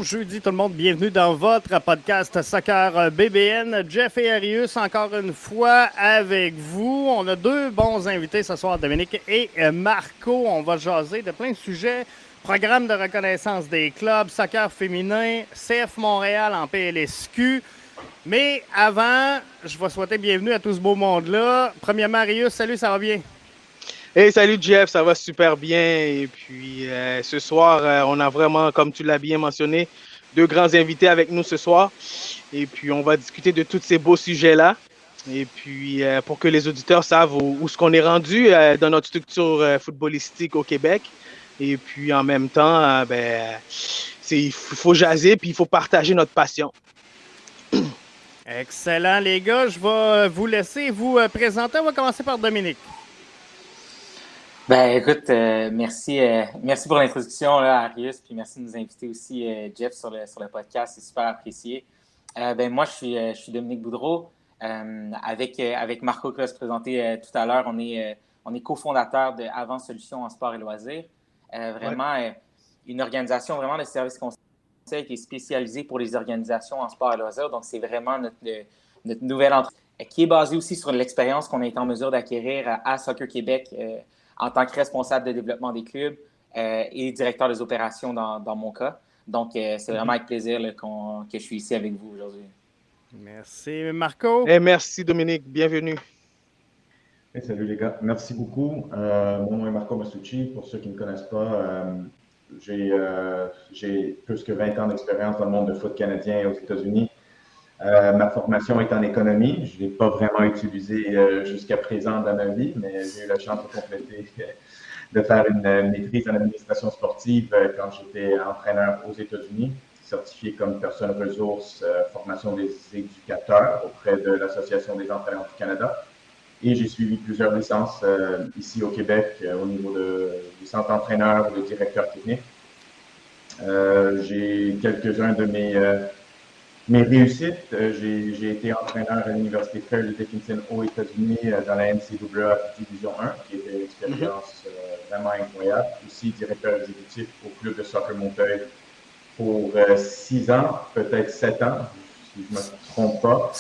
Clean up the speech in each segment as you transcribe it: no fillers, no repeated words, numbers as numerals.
Jeudi tout le monde, bienvenue dans votre podcast Soccer BBN. Jeff et Arius encore une fois avec vous. On a deux bons invités ce soir, Dominique et Marco. On va jaser de plein de sujets. Programme de reconnaissance des clubs, soccer féminin, CF Montréal en PLSQ. Mais avant, je vais souhaiter bienvenue à tout ce beau monde-là. Premièrement, Arius, salut, ça va bien? Hey, salut Jeff, ça va super bien. Et puis ce soir, on a vraiment, comme tu l'as bien mentionné, deux grands invités avec nous ce soir. Et puis on va discuter de tous ces beaux sujets-là. Et puis pour que les auditeurs savent où ce qu'on est rendu dans notre structure footballistique au Québec. Et puis en même temps, il faut jaser puis il faut partager notre passion. Excellent les gars, je vais vous laisser vous présenter. On va commencer par Dominique. Ben écoute, merci pour l'introduction là, Arius, puis merci de nous inviter aussi Jeff sur le podcast, c'est super apprécié. Moi je suis Dominique Boudreau, avec Marco qui va se présenter tout à l'heure, on est cofondateur de Avant Solutions en sport et loisirs, une organisation vraiment de services conseils qui est spécialisée pour les organisations en sport et loisirs, donc c'est vraiment notre nouvelle entreprise qui est basée aussi sur l'expérience qu'on a été en mesure d'acquérir à Soccer Québec. En tant que responsable de développement des clubs et directeur des opérations dans mon cas. Donc, c'est vraiment avec plaisir là, que je suis ici avec vous aujourd'hui. Merci, Marco. Et merci, Dominique. Bienvenue. Hey, salut les gars. Merci beaucoup. Mon nom est Marco Masucci. Pour ceux qui ne me connaissent pas, j'ai plus que 20 ans d'expérience dans le monde de foot canadien aux États-Unis. Ma formation est en économie. Je ne l'ai pas vraiment utilisée jusqu'à présent dans ma vie, mais j'ai eu la chance de compléter, de faire une maîtrise en administration sportive quand j'étais entraîneur aux États-Unis, certifié comme personne ressource, formation des éducateurs auprès de l'Association des entraîneurs du Canada. Et j'ai suivi plusieurs licences ici au Québec au niveau du centre entraîneur ou de directeur technique. J'ai quelques-uns de mes réussites, j'ai été entraîneur à l'Université Fairleigh Dickinson aux États-Unis dans la NCAA Division 1, qui était une expérience vraiment incroyable. Aussi directeur exécutif au club de soccer Monteuil pour 6 ans, peut-être 7 ans, si je ne me trompe pas.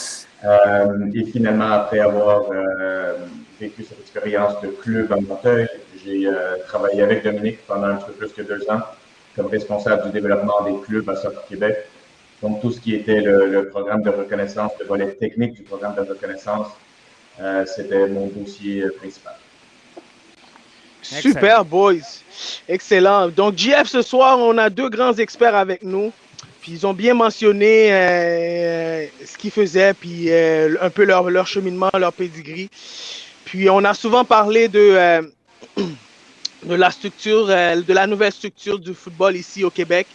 Et finalement, après avoir vécu cette expérience de club à Monteuil, j'ai travaillé avec Dominique pendant un petit peu plus que 2 ans comme responsable du développement des clubs à Soccer Québec. Donc, tout ce qui était le programme de reconnaissance, le volet technique du programme de reconnaissance, C'était mon dossier principal. Super, boys. Excellent. Donc, JF, ce soir, on a deux grands experts avec nous. Puis, ils ont bien mentionné ce qu'ils faisaient, puis un peu leur cheminement, leur pedigree. Puis, on a souvent parlé de la structure, de la nouvelle structure du football ici au Québec.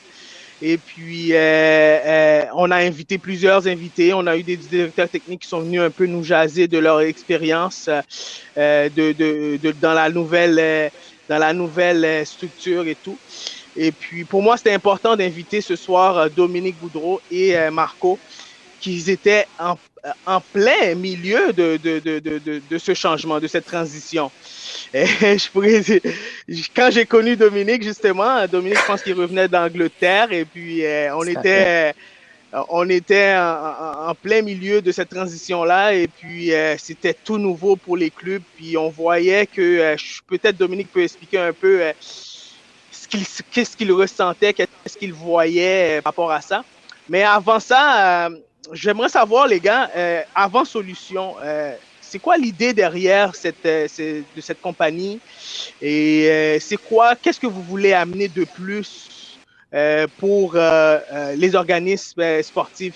Et puis, on a invité plusieurs invités. On a eu des directeurs techniques qui sont venus un peu nous jaser de leur expérience dans la nouvelle structure et tout. Et puis, pour moi, c'était important d'inviter ce soir Dominique Boudreau et Marco, qui étaient en plein milieu de ce changement, de cette transition. Et quand j'ai connu Dominique, justement, Dominique, je pense qu'il revenait d'Angleterre et puis on était en plein milieu de cette transition-là et puis c'était tout nouveau pour les clubs. Puis on voyait que peut-être Dominique peut expliquer un peu qu'est-ce qu'il ressentait, qu'est-ce qu'il voyait par rapport à ça. Mais avant ça, j'aimerais savoir, les gars, avant Solution, c'est quoi l'idée derrière de cette compagnie et qu'est-ce que vous voulez amener de plus pour les organismes sportifs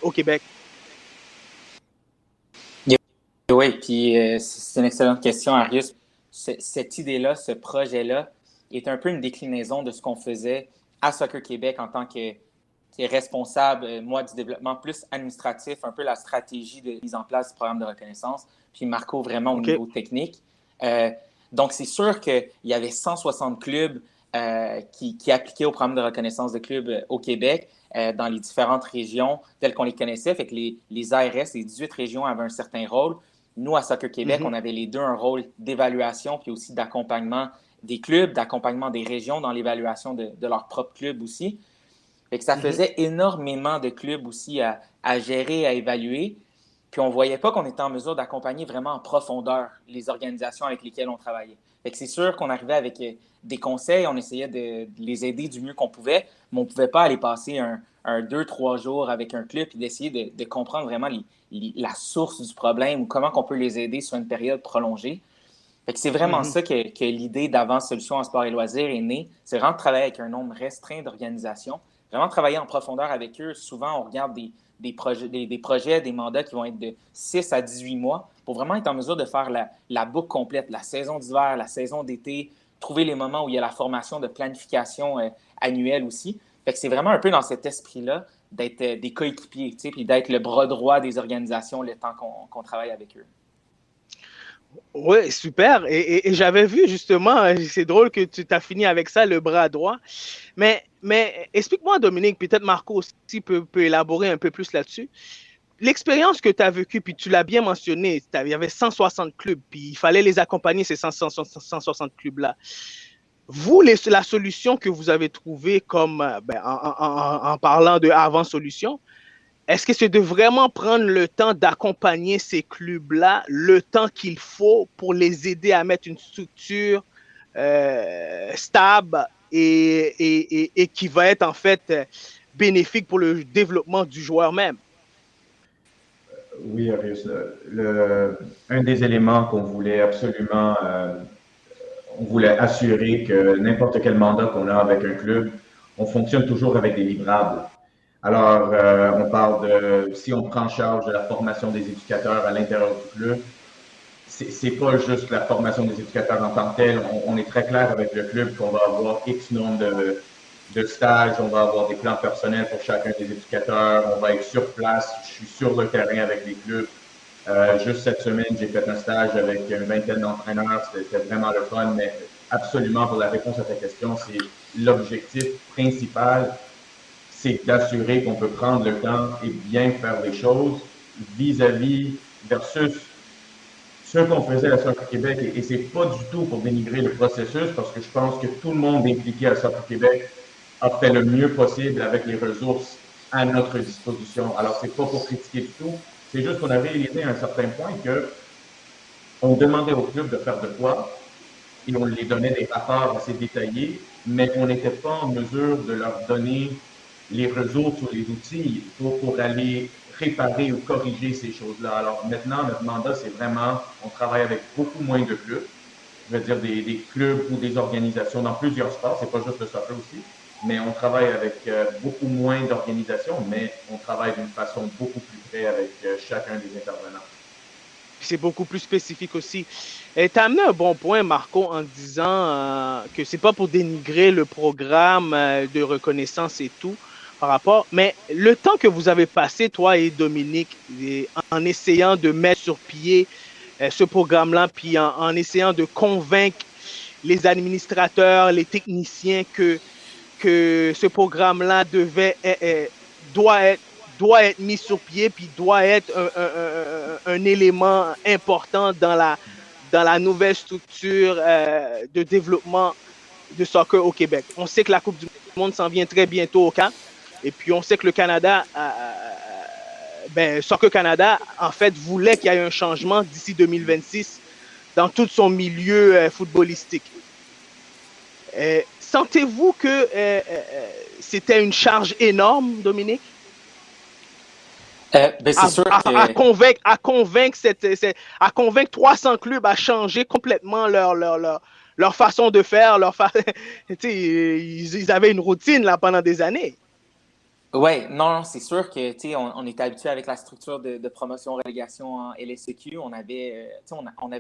au Québec? Oui, puis c'est une excellente question, Arius. Cette idée-là, ce projet-là, est un peu une déclinaison de ce qu'on faisait à Soccer Québec en tant que responsable, moi, du développement plus administratif, un peu la stratégie de mise en place du programme de reconnaissance, puis Marco vraiment au niveau technique. Donc, c'est sûr qu'il y avait 160 clubs qui appliquaient au programme de reconnaissance de clubs au Québec, dans les différentes régions telles qu'on les connaissait. Fait que les ARS, les 18 régions avaient un certain rôle. Nous, à Soccer Québec, on avait les deux un rôle d'évaluation puis aussi d'accompagnement des clubs, d'accompagnement des régions dans l'évaluation de leur propre club aussi. Fait que ça faisait énormément de clubs aussi à gérer, à évaluer. Puis on ne voyait pas qu'on était en mesure d'accompagner vraiment en profondeur les organisations avec lesquelles on travaillait. Fait que c'est sûr qu'on arrivait avec des conseils, on essayait de les aider du mieux qu'on pouvait, mais on ne pouvait pas aller passer un 2-3 jours avec un club et d'essayer de comprendre vraiment la source du problème ou comment on peut les aider sur une période prolongée. Fait que c'est vraiment ça que l'idée d'Avance Solutions en sport et loisirs est née. C'est vraiment de travailler avec un nombre restreint d'organisations, vraiment travailler en profondeur avec eux. Souvent, on regarde des projets, des mandats qui vont être de 6 à 18 mois pour vraiment être en mesure de faire la boucle complète, la saison d'hiver, la saison d'été, trouver les moments où il y a la formation de planification annuelle aussi. Fait que c'est vraiment un peu dans cet esprit-là d'être des coéquipiers, puis d'être le bras droit des organisations le temps qu'on travaille avec eux. Oui, super. Et j'avais vu justement, c'est drôle que tu t'as fini avec ça, le bras droit. Mais explique-moi, Dominique, peut-être Marco aussi peut élaborer un peu plus là-dessus. L'expérience que tu as vécue, puis tu l'as bien mentionné, il y avait 160 clubs, puis il fallait les accompagner, ces 160 clubs-là. Vous, la solution que vous avez trouvée comme en parlant de avant solution, est-ce que c'est de vraiment prendre le temps d'accompagner ces clubs-là, le temps qu'il faut pour les aider à mettre une structure stable et qui va être en fait bénéfique pour le développement du joueur même? Oui, Arius. Un des éléments qu'on voulait absolument, on voulait assurer que n'importe quel mandat qu'on a avec un club, on fonctionne toujours avec des livrables. Alors, on parle si on prend en charge de la formation des éducateurs à l'intérieur du club, c'est pas juste la formation des éducateurs en tant que tel. On est très clair avec le club qu'on va avoir X nombre de stages, on va avoir des plans personnels pour chacun des éducateurs, on va être sur place, je suis sur le terrain avec les clubs. Juste cette semaine, j'ai fait un stage avec une vingtaine d'entraîneurs, c'était vraiment le fun, mais absolument pour la réponse à ta question, c'est l'objectif principal, c'est d'assurer qu'on peut prendre le temps et bien faire les choses vis-à-vis versus ce qu'on faisait à Soccer Québec. Et c'est pas du tout pour dénigrer le processus, parce que je pense que tout le monde impliqué à Soccer Québec a fait le mieux possible avec les ressources à notre disposition. Alors, c'est pas pour critiquer du tout, c'est juste qu'on a réalisé à un certain point que on demandait aux clubs de faire de quoi et on les donnait des rapports assez détaillés, mais on n'était pas en mesure de leur donner les ressources ou les outils pour aller réparer ou corriger ces choses-là. Alors maintenant, notre mandat, c'est vraiment, on travaille avec beaucoup moins de clubs. Je veux dire des clubs ou des organisations dans plusieurs sports, c'est pas juste le soccer aussi, mais on travaille avec beaucoup moins d'organisations, mais on travaille d'une façon beaucoup plus près avec chacun des intervenants. C'est beaucoup plus spécifique aussi. Tu as amené un bon point, Marco, en disant que c'est pas pour dénigrer le programme de reconnaissance et tout par rapport, mais le temps que vous avez passé, toi et Dominique, en essayant de mettre sur pied ce programme-là, puis en essayant de convaincre les administrateurs, les techniciens que ce programme-là doit être mis sur pied, puis doit être un élément important dans la nouvelle structure de développement de soccer au Québec. On sait que la Coupe du Monde s'en vient très bientôt au camp, et puis on sait que le Canada, Soccer Canada, en fait, voulait qu'il y ait un changement d'ici 2026 dans tout son milieu footballistique. Sentez-vous que c'était une charge énorme, Dominique? C'est sûr que... à convaincre 300 clubs à changer complètement leur façon de faire. Ils avaient une routine là, pendant des années. Oui, non, c'est sûr que on était habitué avec la structure de promotion-relégation en LSEQ. On avait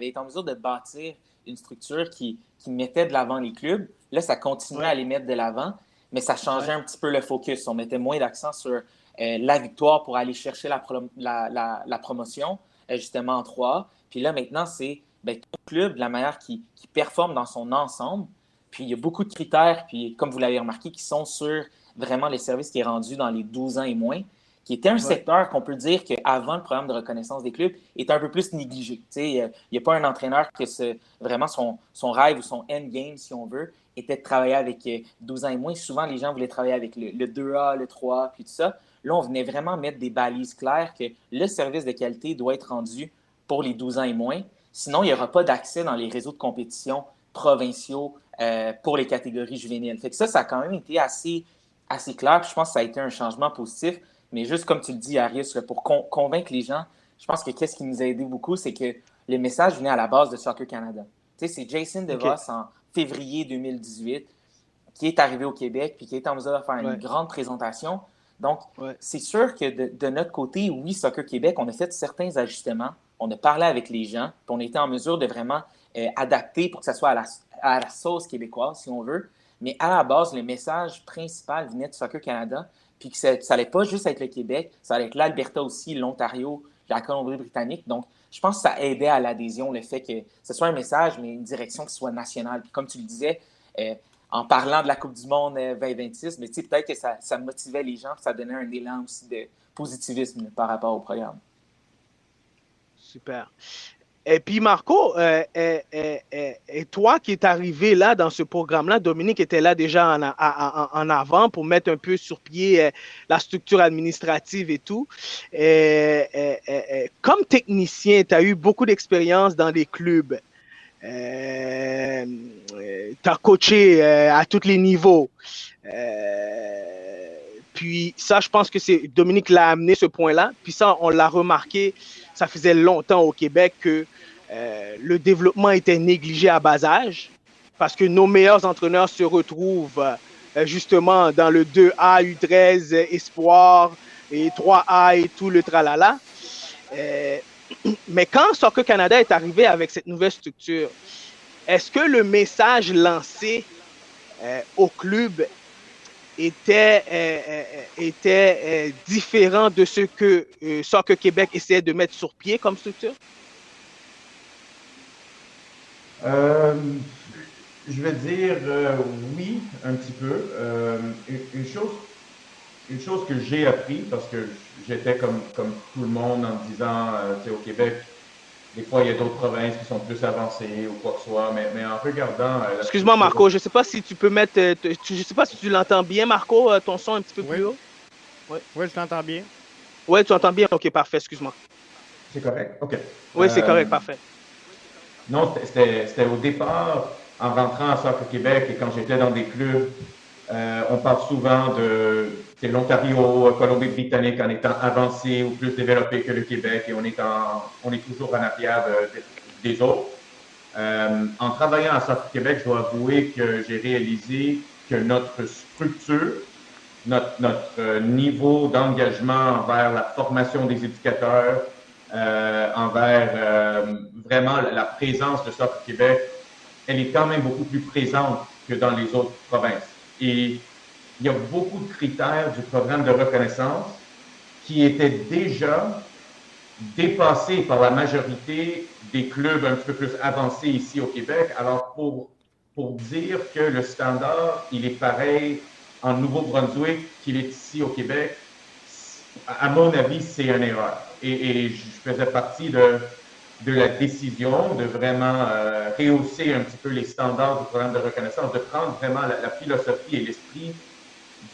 été en mesure de bâtir une structure qui mettait de l'avant les clubs. Là, ça continuait à les mettre de l'avant, mais ça changeait un petit peu le focus. On mettait moins d'accent sur la victoire pour aller chercher la promotion, justement en 3A. Puis là, maintenant, c'est tout club, de la manière qui performe dans son ensemble. Puis il y a beaucoup de critères, puis comme vous l'avez remarqué, qui sont sur vraiment les services qui est rendu dans les 12 ans et moins, qui était un secteur qu'on peut dire qu'avant le programme de reconnaissance des clubs était un peu plus négligé. Il n'y a pas un entraîneur que vraiment son rêve ou son endgame, si on veut, était de travailler avec 12 ans et moins. Souvent, les gens voulaient travailler avec le 2A, le 3A, puis tout ça. Là, on venait vraiment mettre des balises claires que le service de qualité doit être rendu pour les 12 ans et moins. Sinon, il n'y aura pas d'accès dans les réseaux de compétition provinciaux pour les catégories juvéniles. Fait que ça a quand même été assez clair. Je pense que ça a été un changement positif. Mais juste comme tu le dis, Arius, pour convaincre les gens, je pense que qu'est-ce qui nous a aidé beaucoup, c'est que le message venait à la base de Soccer Canada. C'est Jason DeVos en février 2018 qui est arrivé au Québec puis qui est en mesure de faire une grande présentation. Donc, c'est sûr que de notre côté, oui, Soccer Québec, on a fait certains ajustements. On a parlé avec les gens puis on était en mesure de vraiment adapter pour que ça soit à la sauce québécoise, si on veut. Mais à la base, le message principal venait de Soccer Canada, puis que ça n'allait pas juste être le Québec, ça allait être l'Alberta aussi, l'Ontario, la Colombie-Britannique. Donc, je pense que ça aidait à l'adhésion, le fait que ce soit un message, mais une direction qui soit nationale. Puis comme tu le disais, en parlant de la Coupe du Monde 2026, mais peut-être que ça motivait les gens, ça donnait un élan aussi de positivisme par rapport au programme. Super. Et puis, Marco, et toi qui es arrivé là dans ce programme-là, Dominique était là déjà en avant pour mettre un peu sur pied la structure administrative et tout. Comme technicien, tu as eu beaucoup d'expérience dans les clubs. Tu as coaché à tous les niveaux. Puis ça, je pense que c'est Dominique l'a amené ce point-là. Puis ça, on l'a remarqué, ça faisait longtemps au Québec que le développement était négligé à bas âge parce que nos meilleurs entraîneurs se retrouvent justement dans le 2A, U13, Espoir et 3A et tout le tralala. Mais quand Soccer Canada est arrivé avec cette nouvelle structure, est-ce que le message lancé au club était différent de ce que Soccer Québec essayait de mettre sur pied comme structure? Je vais dire oui, un petit peu. Une chose que j'ai appris, parce que j'étais comme tout le monde en disant, au Québec, des fois, il y a d'autres provinces qui sont plus avancées ou quoi que ce soit, mais en regardant... Excuse-moi, Marco, je ne sais pas si tu peux mettre... je ne sais pas si tu l'entends bien, Marco, ton son un petit peu plus haut. Oui, je t'entends bien. Oui, tu entends bien? OK, parfait, excuse-moi. C'est correct? OK. Oui, c'est correct, parfait. Non, c'était au départ, en rentrant à Soccer Québec et quand j'étais dans des clubs, on parle souvent l'Ontario, Colombie-Britannique en étant avancé ou plus développé que le Québec et on est toujours en arrière des autres. En travaillant à Soccer Québec, je dois avouer que j'ai réalisé que notre structure, notre niveau d'engagement envers la formation des éducateurs, envers vraiment la présence de Soccer Québec, elle est quand même beaucoup plus présente que dans les autres provinces. Et il y a beaucoup de critères du programme de reconnaissance qui étaient déjà dépassés par la majorité des clubs un petit peu plus avancés ici au Québec. Alors, pour dire que le standard, il est pareil en Nouveau-Brunswick qu'il est ici au Québec, à mon avis, c'est une erreur. Et je faisais partie de la décision de vraiment rehausser un petit peu les standards du programme de reconnaissance, de prendre vraiment la philosophie et l'esprit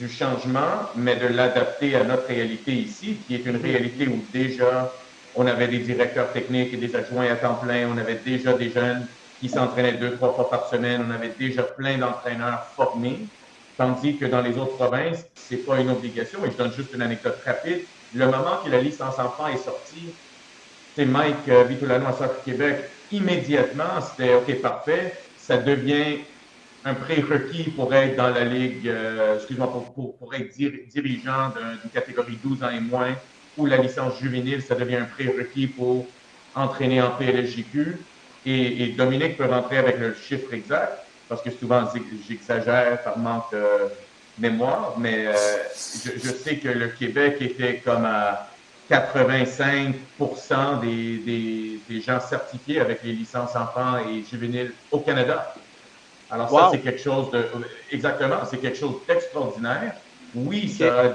du changement, mais de l'adapter à notre réalité ici, qui est une réalité où déjà on avait des directeurs techniques et des adjoints à temps plein, on avait déjà des jeunes qui s'entraînaient 2-3 fois par semaine, on avait déjà plein d'entraîneurs formés, tandis que dans les autres provinces, c'est pas une obligation. Et je donne juste une anecdote rapide. Le moment que la licence enfant est sortie, c'est Mike Vitulano à Soccer Québec, immédiatement, c'était OK, parfait, ça devient un prérequis pour être dans la ligue, pour être dirigeant d'une catégorie 12 ans et moins, ou la licence juvénile, ça devient un prérequis pour entraîner en PLSJQ. Et Dominique peut rentrer avec le chiffre exact, parce que souvent j'exagère par manque de mémoire, mais je sais que le Québec était comme à 85% des gens certifiés avec les licences enfants et juvéniles au Canada. Alors ça, c'est quelque chose exactement, c'est quelque chose d'extraordinaire. Oui, ça a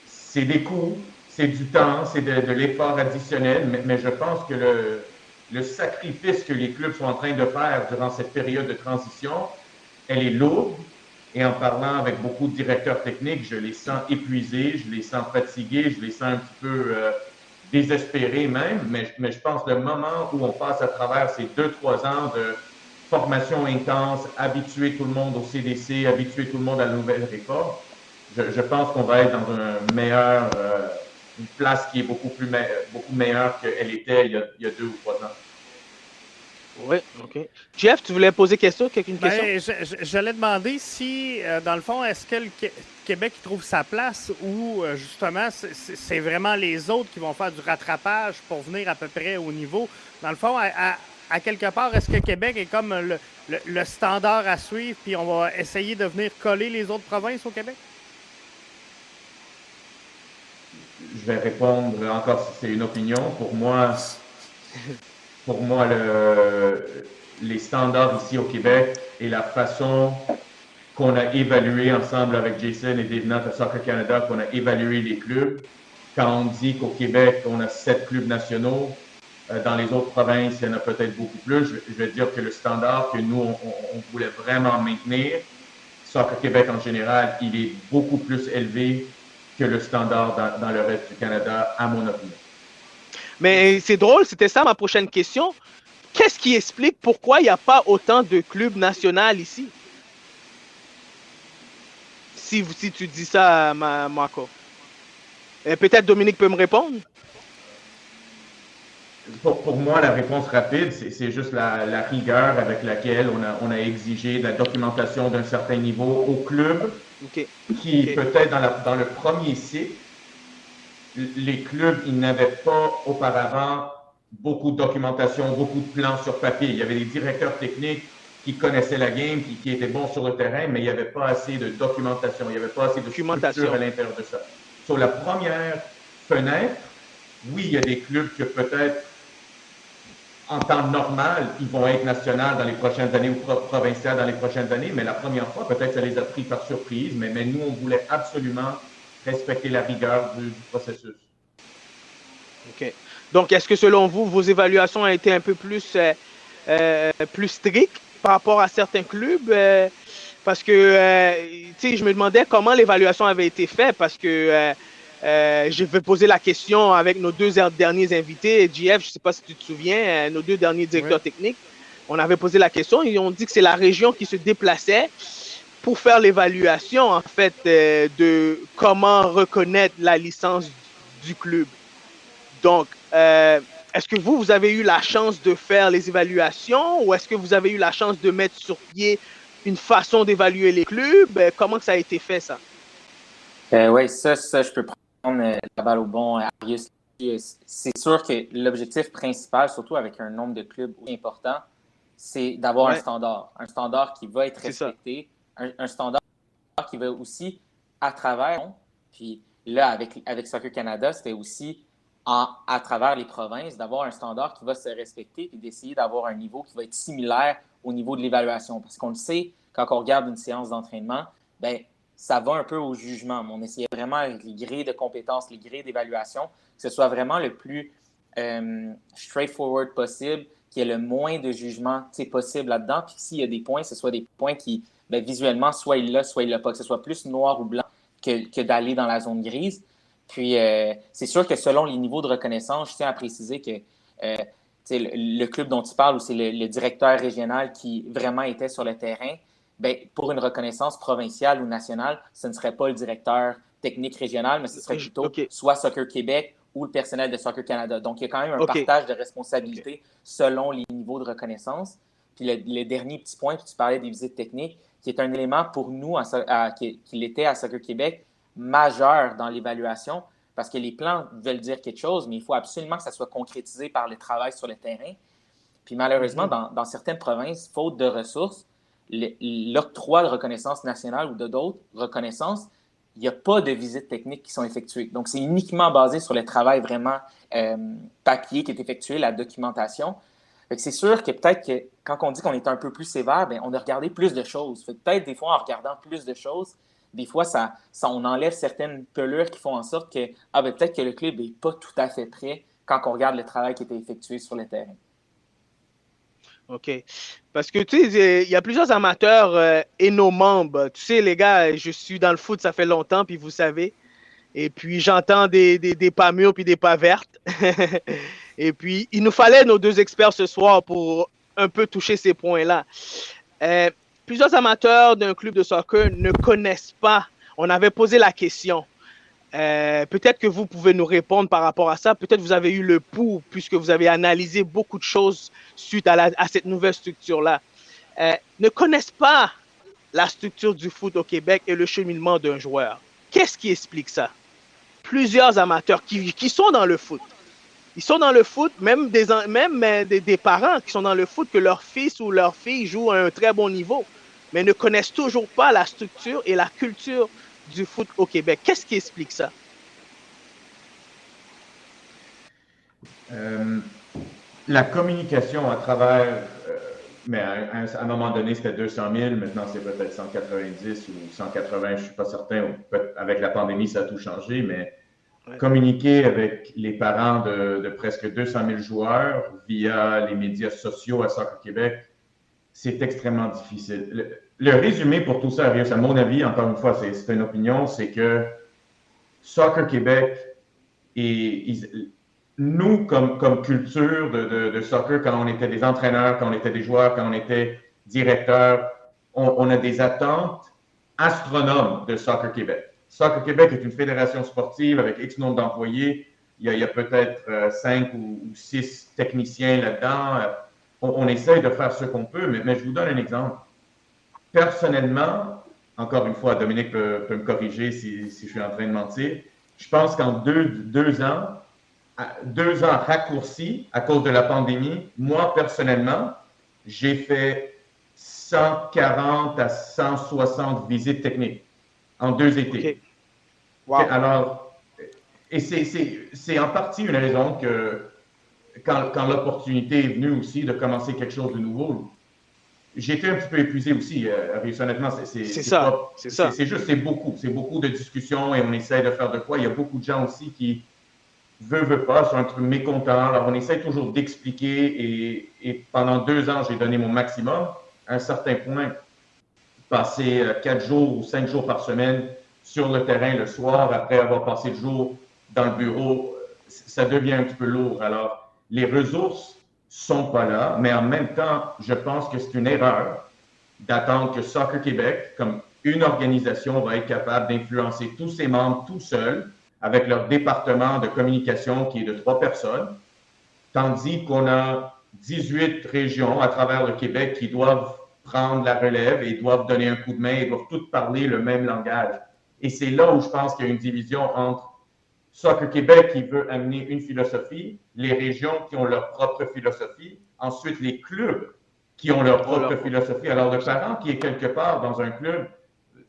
c'est des coûts, c'est du temps, c'est de l'effort additionnel, mais je pense que le sacrifice que les clubs sont en train de faire durant cette période de transition, elle est lourde. Et en parlant avec beaucoup de directeurs techniques, je les sens épuisés, je les sens fatigués, je les sens un petit peu désespérés même. Mais je pense que le moment où on passe à travers ces 2-3 ans de formation intense, habituer tout le monde au CDC, habituer tout le monde à la nouvelle réforme, je pense qu'on va être dans une place qui est beaucoup meilleure qu'elle était il y a 2 ou 3 ans. Oui, OK. Jeff, tu voulais poser une question? J'allais demander si, dans le fond, est-ce que le Québec trouve sa place ou, justement, c'est vraiment les autres qui vont faire du rattrapage pour venir à peu près au niveau? Dans le fond, à quelque part, est-ce que Québec est comme le standard à suivre, puis on va essayer de venir coller les autres provinces au Québec? Je vais répondre encore si c'est une opinion. Pour moi, les standards ici au Québec et la façon qu'on a évalué ensemble avec Jason et Dave Nutt à Soccer Canada, qu'on a évalué les clubs, quand on dit qu'au Québec, on a 7 clubs nationaux, dans les autres provinces, il y en a peut-être beaucoup plus. Je vais dire que le standard que nous, on voulait vraiment maintenir, Soccer Québec en général, il est beaucoup plus élevé que le standard dans le reste du Canada, à mon opinion. Mais c'est drôle, c'était ça ma prochaine question. Qu'est-ce qui explique pourquoi il n'y a pas autant de clubs nationaux ici? Si tu dis ça, Marco. Peut-être Dominique peut me répondre? Pour moi, la réponse rapide, c'est juste la rigueur avec laquelle on a exigé de la documentation d'un certain niveau au club, qui peut-être dans le premier cycle, les clubs, ils n'avaient pas auparavant beaucoup de documentation, beaucoup de plans sur papier. Il y avait des directeurs techniques qui connaissaient la game, qui étaient bons sur le terrain, mais il n'y avait pas assez de documentation, il n'y avait pas assez de structure à l'intérieur de ça. Sur la première fenêtre, oui, il y a des clubs que peut-être en temps normal, ils vont être nationaux dans les prochaines années ou provinciaux dans les prochaines années, mais la première fois, peut-être ça les a pris par surprise, mais nous, on voulait absolument respecter la rigueur du processus. OK. Donc, est-ce que selon vous, vos évaluations ont été un peu plus strictes par rapport à certains clubs? Parce que, tu sais, je me demandais comment l'évaluation avait été faite parce que je vais poser la question avec nos 2 derniers invités. JF, je ne sais pas si tu te souviens, nos 2 derniers directeurs techniques. On avait posé la question et on dit que c'est la région qui se déplaçait pour faire l'évaluation, en fait, de comment reconnaître la licence du club. Donc, est-ce que vous avez eu la chance de faire les évaluations ou est-ce que vous avez eu la chance de mettre sur pied une façon d'évaluer les clubs? Comment ça a été fait, ça? Oui, ça, je peux prendre la balle au bon, Arius. C'est sûr que l'objectif principal, surtout avec un nombre de clubs important, c'est d'avoir un standard qui va être respecté, un standard qui va aussi à travers. Puis là, avec Soccer Canada, c'était aussi à travers les provinces d'avoir un standard qui va se respecter et d'essayer d'avoir un niveau qui va être similaire au niveau de l'évaluation. Parce qu'on le sait, quand on regarde une séance d'entraînement, ben ça va un peu au jugement. On essayait vraiment avec les grilles de compétences, les grilles d'évaluation, que ce soit vraiment le plus straightforward possible, qu'il y ait le moins de jugement possible là-dedans. Puis s'il y a des points, ce soit des points qui, visuellement, soit il l'a, soit il l'a pas, que ce soit plus noir ou blanc que d'aller dans la zone grise. Puis, c'est sûr que selon les niveaux de reconnaissance, je tiens à préciser que le club dont tu parles, où c'est le directeur régional qui vraiment était sur le terrain, ben, pour une reconnaissance provinciale ou nationale, ce ne serait pas le directeur technique régional, mais ce serait plutôt soit Soccer Québec ou le personnel de Soccer Canada. Donc, il y a quand même un partage de responsabilités selon les niveaux de reconnaissance. Puis, le dernier petit point, puis tu parlais des visites techniques, qui est un élément pour nous, qui l'était à Soccer Québec, majeur dans l'évaluation, parce que les plans veulent dire quelque chose, mais il faut absolument que ça soit concrétisé par le travail sur le terrain. Puis malheureusement, dans certaines provinces, faute de ressources, l'octroi de reconnaissance nationale ou d'autres reconnaissances, il n'y a pas de visites techniques qui sont effectuées. Donc, c'est uniquement basé sur le travail vraiment papier qui est effectué, la documentation. Fait que c'est sûr que peut-être que quand on dit qu'on est un peu plus sévère, bien, on a regardé plus de choses. Fait que peut-être des fois, en regardant plus de choses, des fois, on enlève certaines pelures qui font en sorte que peut-être que le club n'est pas tout à fait prêt quand on regarde le travail qui était effectué sur le terrain. OK. Parce que, tu sais, il y a plusieurs amateurs et nos membres. Tu sais, les gars, je suis dans le foot, ça fait longtemps, puis vous savez. Et puis, j'entends des pas mûrs puis des pas vertes. Et puis, il nous fallait nos deux experts ce soir pour un peu toucher ces points-là. Plusieurs amateurs d'un club de soccer ne connaissent pas. On avait posé la question. Peut-être que vous pouvez nous répondre par rapport à ça. Peut-être que vous avez eu le pouls puisque vous avez analysé beaucoup de choses suite à cette nouvelle structure-là. Ne connaissent pas la structure du foot au Québec et le cheminement d'un joueur. Qu'est-ce qui explique ça? Plusieurs amateurs qui sont dans le foot. Ils sont dans le foot, même des parents qui sont dans le foot, que leur fils ou leur fille joue à un très bon niveau, mais ne connaissent toujours pas la structure et la culture du foot au Québec. Qu'est-ce qui explique ça? La communication à travers, mais à un moment donné, c'était 200 000, maintenant c'est peut-être 190 ou 180, je ne suis pas certain. Avec la pandémie, ça a tout changé, mais communiquer avec les parents de presque 200 000 joueurs via les médias sociaux à Soccer Québec, c'est extrêmement difficile. Le résumé pour tout ça, à mon avis, encore une fois, c'est une opinion, c'est que Soccer Québec et nous, comme culture de soccer, quand on était des entraîneurs, quand on était des joueurs, quand on était directeurs, on a des attentes astronomes de Soccer Québec. Soccer Québec est une fédération sportive avec X nombre d'employés. Il y a peut-être 5 ou 6 techniciens là-dedans. On essaye de faire ce qu'on peut, mais je vous donne un exemple. Personnellement, encore une fois, Dominique peut me corriger si je suis en train de mentir, je pense qu'en 2 ans, 2 ans raccourcis à cause de la pandémie, moi, personnellement, j'ai fait 140 à 160 visites techniques en 2 étés. Okay. Wow. Alors, et c'est en partie une raison que quand l'opportunité est venue aussi de commencer quelque chose de nouveau, j'ai été un petit peu épuisé aussi. Honnêtement, c'est ça. C'est juste, c'est beaucoup de discussions et on essaie de faire de quoi. Il y a beaucoup de gens aussi qui veulent pas, sont un peu mécontents. Alors, on essaie toujours d'expliquer et pendant 2 ans, j'ai donné mon maximum. À un certain point, passer 4 jours ou 5 jours par semaine sur le terrain le soir, après avoir passé le jour dans le bureau, ça devient un petit peu lourd. Alors, les ressources sont pas là, mais en même temps, je pense que c'est une erreur d'attendre que Soccer Québec, comme une organisation va être capable d'influencer tous ses membres tout seul avec leur département de communication qui est de 3 personnes, tandis qu'on a 18 régions à travers le Québec qui doivent prendre la relève et doivent donner un coup de main et doivent toutes parler le même langage. Et c'est là où je pense qu'il y a une division entre Soccer Québec qui veut amener une philosophie, les régions qui ont leur propre philosophie, ensuite les clubs qui ont leur propre philosophie. Alors le parent qui est quelque part dans un club,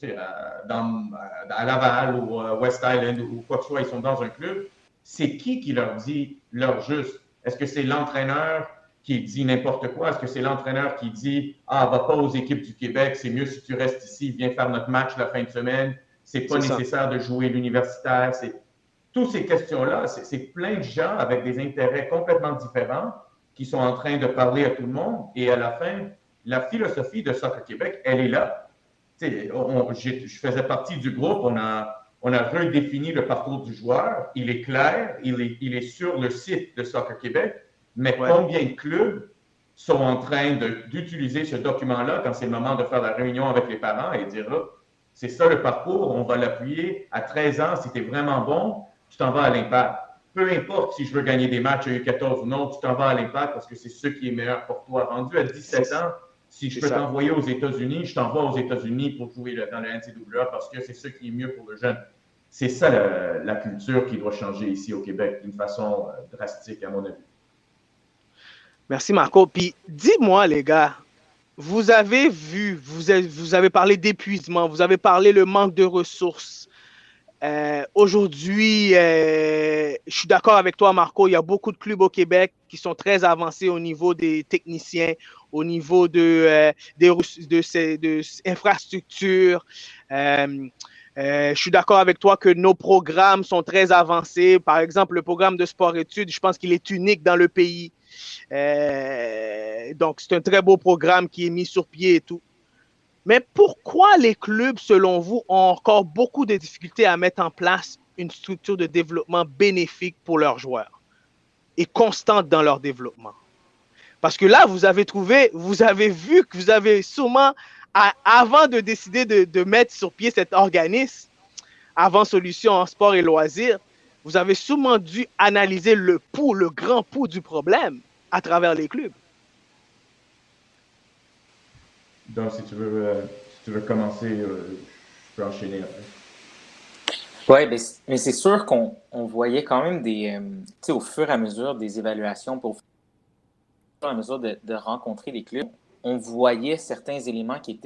à Laval ou à West Island ou quoi que ce soit, ils sont dans un club, c'est qui leur dit leur juste? Est-ce que c'est l'entraîneur qui dit n'importe quoi? Est-ce que c'est l'entraîneur qui dit « Ah, va pas aux équipes du Québec, c'est mieux si tu restes ici, viens faire notre match la fin de semaine, c'est pas nécessaire de jouer l'universitaire. » Toutes ces questions-là, c'est plein de gens avec des intérêts complètement différents qui sont en train de parler à tout le monde. Et à la fin, la philosophie de Soccer Québec, elle est là. Je faisais partie du groupe, on a redéfini le parcours du joueur. Il est clair, il est sur le site de Soccer Québec, mais combien de clubs sont en train d'utiliser ce document-là quand c'est le moment de faire la réunion avec les parents et dire là, c'est ça le parcours, on va l'appuyer. À 13 ans, si tu es vraiment bon, tu t'en vas à l'Impact. Peu importe si je veux gagner des matchs à U14 ou non, tu t'en vas à l'Impact parce que c'est ce qui est meilleur pour toi. Rendu à 17 ans, si je peux t'envoyer aux États-Unis, je t'envoie aux États-Unis pour jouer dans le NCAA parce que c'est ce qui est mieux pour le jeune. C'est ça la culture qui doit changer ici au Québec d'une façon drastique, à mon avis. Merci, Marco. Puis, dis-moi, les gars, vous avez parlé d'épuisement, vous avez parlé le manque de ressources. Aujourd'hui, je suis d'accord avec toi, Marco, il y a beaucoup de clubs au Québec qui sont très avancés au niveau des techniciens, au niveau de infrastructures. Je suis d'accord avec toi que nos programmes sont très avancés. Par exemple, le programme de sport-études, je pense qu'il est unique dans le pays. Donc, c'est un très beau programme qui est mis sur pied et tout. Mais pourquoi les clubs, selon vous, ont encore beaucoup de difficultés à mettre en place une structure de développement bénéfique pour leurs joueurs et constante dans leur développement? Parce que là, vous avez vu que vous avez sûrement, avant de décider de mettre sur pied cet organisme, avant Solutions en sport et loisirs, vous avez sûrement dû analyser le grand pouls du problème à travers les clubs. Donc, si tu veux commencer, je peux enchaîner après. Oui, mais c'est sûr qu'on voyait quand même au fur et à mesure des évaluations, au fur et à mesure de rencontrer les clubs, on voyait certains éléments qui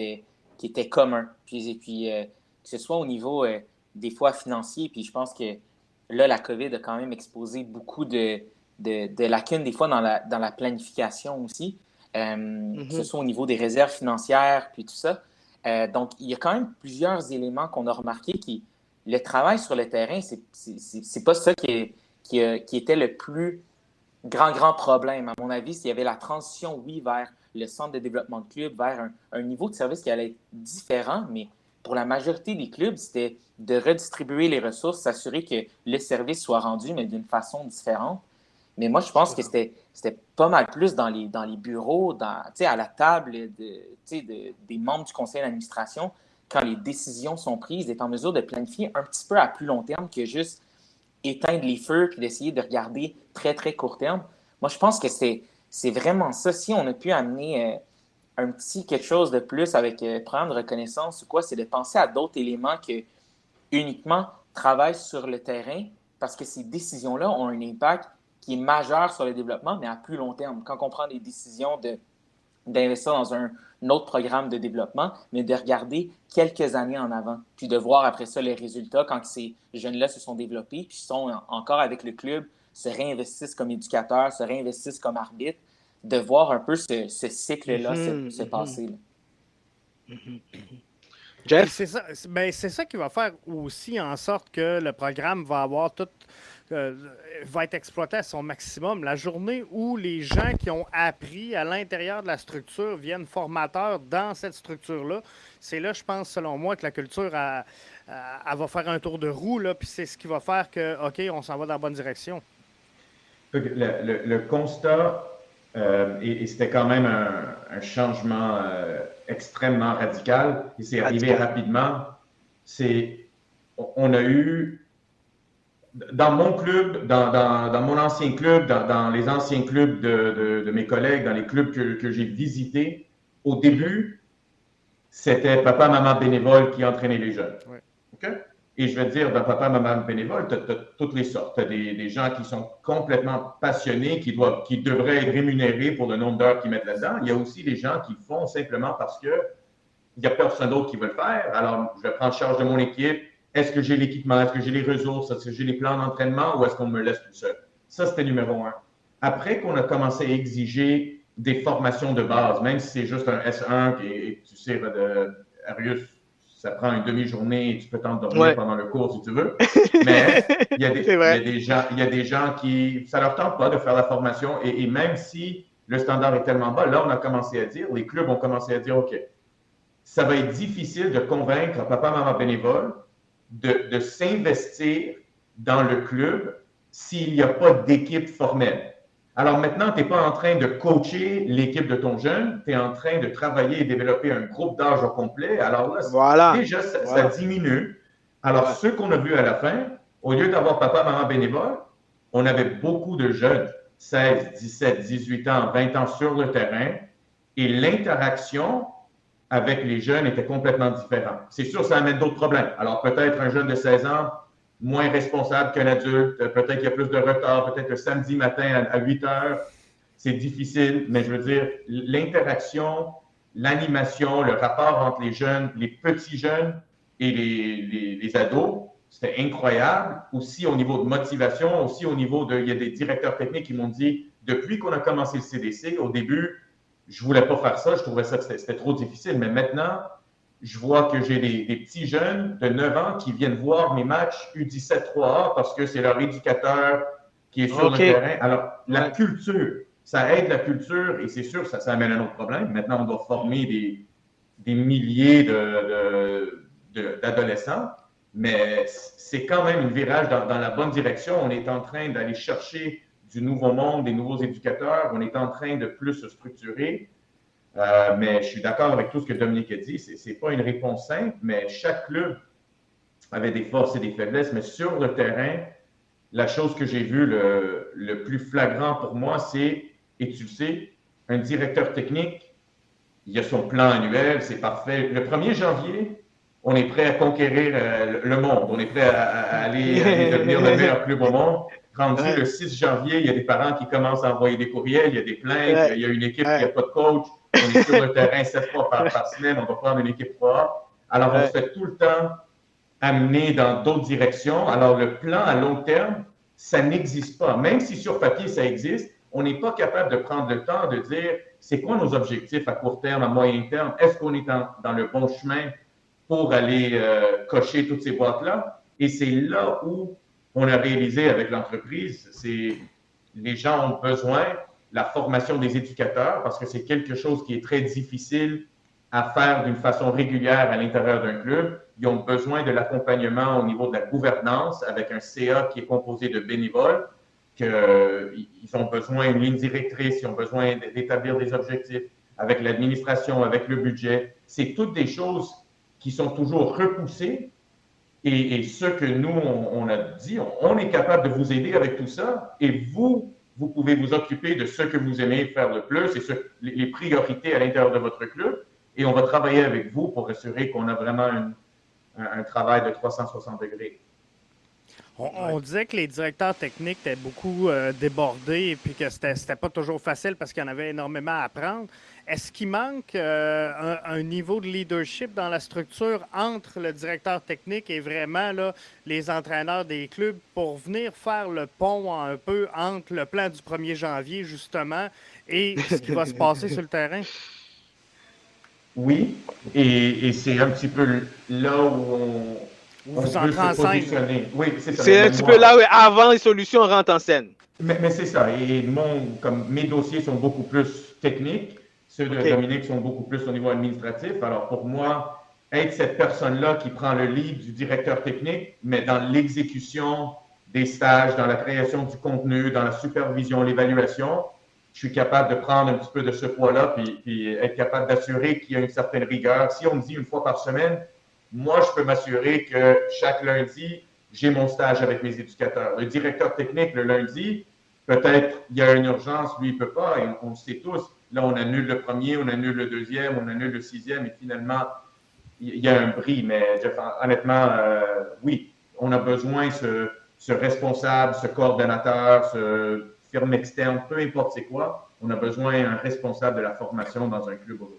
étaient communs. Puis que ce soit au niveau des fois financier, puis je pense que là, la COVID a quand même exposé beaucoup de lacunes des fois dans la planification aussi. Que ce soit au niveau des réserves financières, puis tout ça. Donc, il y a quand même plusieurs éléments qu'on a remarqués qui, le travail sur le terrain, c'est pas ça qui était le plus grand problème. À mon avis, s'il y avait la transition, oui, vers le centre de développement de club, vers un niveau de service qui allait être différent, mais pour la majorité des clubs, c'était de redistribuer les ressources, s'assurer que le service soit rendu, mais d'une façon différente. Mais moi, je pense que c'était pas mal plus dans les bureaux, à la table des membres du conseil d'administration, quand les décisions sont prises, d'être en mesure de planifier un petit peu à plus long terme que juste éteindre les feux puis d'essayer de regarder très, très court terme. Moi, je pense que c'est vraiment ça. Si on a pu amener un petit quelque chose de plus avec prendre reconnaissance ou quoi, c'est de penser à d'autres éléments que uniquement travail sur le terrain, parce que ces décisions-là ont un impact qui est majeur sur le développement, mais à plus long terme. Quand on prend des décisions d'investir dans un autre programme de développement, mais de regarder quelques années en avant, puis de voir après ça les résultats quand ces jeunes-là se sont développés, puis sont encore avec le club, se réinvestissent comme éducateurs, se réinvestissent comme arbitres, de voir un peu ce cycle-là se passer. Jeff? C'est ça qui va faire aussi en sorte que le programme va avoir va être exploité à son maximum. La journée où les gens qui ont appris à l'intérieur de la structure viennent formateurs dans cette structure-là, c'est là, je pense, selon moi, que la culture elle va faire un tour de roue, puis c'est ce qui va faire que, OK, on s'en va dans la bonne direction. Le constat, et c'était quand même un un changement extrêmement radical et c'est arrivé rapidement. On a eu, dans mon club, dans mon ancien club, dans les anciens clubs de mes collègues, dans les clubs que j'ai visités, au début, c'était papa, maman bénévole qui entraînait les jeunes. Ouais. Okay? Et je veux dire, dans papa, maman bénévole, tu as toutes les sortes. Tu as des gens qui sont complètement passionnés, qui devraient être rémunérés pour le nombre d'heures qu'ils mettent là-dedans. Il y a aussi des gens qui le font simplement parce qu'il n'y a personne d'autre qui veut le faire. Alors, je vais prendre charge de mon équipe. Est-ce que j'ai l'équipement? Est-ce que j'ai les ressources? Est-ce que j'ai les plans d'entraînement ou est-ce qu'on me laisse tout seul? Ça, c'était numéro 1. Après qu'on a commencé à exiger des formations de base, même si c'est juste un S1 et tu sais, Arius, ça prend une demi-journée et tu peux t'endormir pendant le cours si tu veux. Mais il y a des gens qui, ça leur tente pas de faire la formation et même si le standard est tellement bas, là, on a commencé à dire, les clubs ont commencé à dire, OK, ça va être difficile de convaincre papa, maman bénévole de s'investir dans le club s'il n'y a pas d'équipe formelle. Alors maintenant, tu n'es pas en train de coacher l'équipe de ton jeune, tu es en train de travailler et développer un groupe d'âge au complet. Alors là, déjà, ça diminue. Alors, ceux qu'on a vus à la fin, au lieu d'avoir papa, maman bénévole, on avait beaucoup de jeunes, 16, 17, 18 ans, 20 ans sur le terrain, et l'interaction avec les jeunes était complètement différente. C'est sûr, ça amène d'autres problèmes. Alors, peut-être un jeune de 16 ans, moins responsable qu'un adulte, peut-être qu'il y a plus de retard, peut-être le samedi matin à 8 heures, c'est difficile, mais je veux dire, l'interaction, l'animation, le rapport entre les jeunes, les petits jeunes et les ados, c'était incroyable. Aussi au niveau de motivation, aussi au niveau il y a des directeurs techniques qui m'ont dit, depuis qu'on a commencé le CDC, au début, je voulais pas faire ça, je trouvais ça que c'était trop difficile, mais maintenant, je vois que j'ai des petits jeunes de 9 ans qui viennent voir mes matchs U17 3A parce que c'est leur éducateur qui est sur le terrain. Alors, la culture, ça aide la culture et c'est sûr que ça amène un autre problème. Maintenant, on doit former des milliers d'adolescents, mais c'est quand même un virage dans la bonne direction. On est en train d'aller chercher du nouveau monde, des nouveaux éducateurs. On est en train de plus se structurer. Mais je suis d'accord avec tout ce que Dominique a dit. Ce n'est pas une réponse simple, mais chaque club avait des forces et des faiblesses. Mais sur le terrain, la chose que j'ai vue le plus flagrant pour moi, c'est, et tu le sais, un directeur technique, il a son plan annuel, c'est parfait. Le 1er janvier, on est prêt à conquérir le monde. On est prêt à aller devenir le meilleur club au monde. Rendu le 6 janvier, il y a des parents qui commencent à envoyer des courriels, il y a des plaintes, il y a une équipe qui n'a pas de coach. On est sur le terrain 7 fois par semaine, on va prendre une équipe 3. Alors, on se fait tout le temps amener dans d'autres directions. Alors, le plan à long terme, ça n'existe pas. Même si sur papier, ça existe, on n'est pas capable de prendre le temps de dire c'est quoi nos objectifs à court terme, à moyen terme? Est-ce qu'on est dans le bon chemin pour aller cocher toutes ces boîtes-là? Et c'est là où on a réalisé avec l'entreprise, c'est les gens ont besoin la formation des éducateurs parce que c'est quelque chose qui est très difficile à faire d'une façon régulière à l'intérieur d'un club. Ils ont besoin de l'accompagnement au niveau de la gouvernance avec un CA qui est composé de bénévoles, qu'ils ont besoin d'une ligne directrice, ils ont besoin d'établir des objectifs avec l'administration, avec le budget. C'est toutes des choses qui sont toujours repoussées et ce que nous, on a dit, on est capable de vous aider avec tout ça et vous pouvez vous occuper de ce que vous aimez faire le plus et les priorités à l'intérieur de votre club. Et on va travailler avec vous pour assurer qu'on a vraiment un travail de 360 degrés. On disait que les directeurs techniques étaient beaucoup débordés et puis que c'était pas toujours facile parce qu'il y en avait énormément à apprendre. Est-ce qu'il manque un niveau de leadership dans la structure entre le directeur technique et vraiment là, les entraîneurs des clubs pour venir faire le pont un peu entre le plan du 1er janvier, justement, et ce qui va se passer sur le terrain? Oui, et c'est un petit peu là où on vous entrez en scène. Oui, c'est ça. C'est un petit peu là où avant les solutions rentrent en scène. Mais c'est ça. Et comme mes dossiers sont beaucoup plus techniques, ceux de Dominique sont beaucoup plus au niveau administratif. Alors pour moi, être cette personne-là qui prend le lead du directeur technique, mais dans l'exécution des stages, dans la création du contenu, dans la supervision, l'évaluation, je suis capable de prendre un petit peu de ce poids-là puis être capable d'assurer qu'il y a une certaine rigueur. Si on me dit une fois par semaine, moi, je peux m'assurer que chaque lundi, j'ai mon stage avec mes éducateurs. Le directeur technique, le lundi, peut-être il y a une urgence, lui, il ne peut pas, et on le sait tous. Là, on annule le premier, on annule le deuxième, on annule le sixième, et finalement, il y a un bris. Mais Jeff, honnêtement, oui, on a besoin de ce responsable, ce coordonnateur, ce firme externe, peu importe c'est quoi, on a besoin d'un responsable de la formation dans un club aujourd'hui.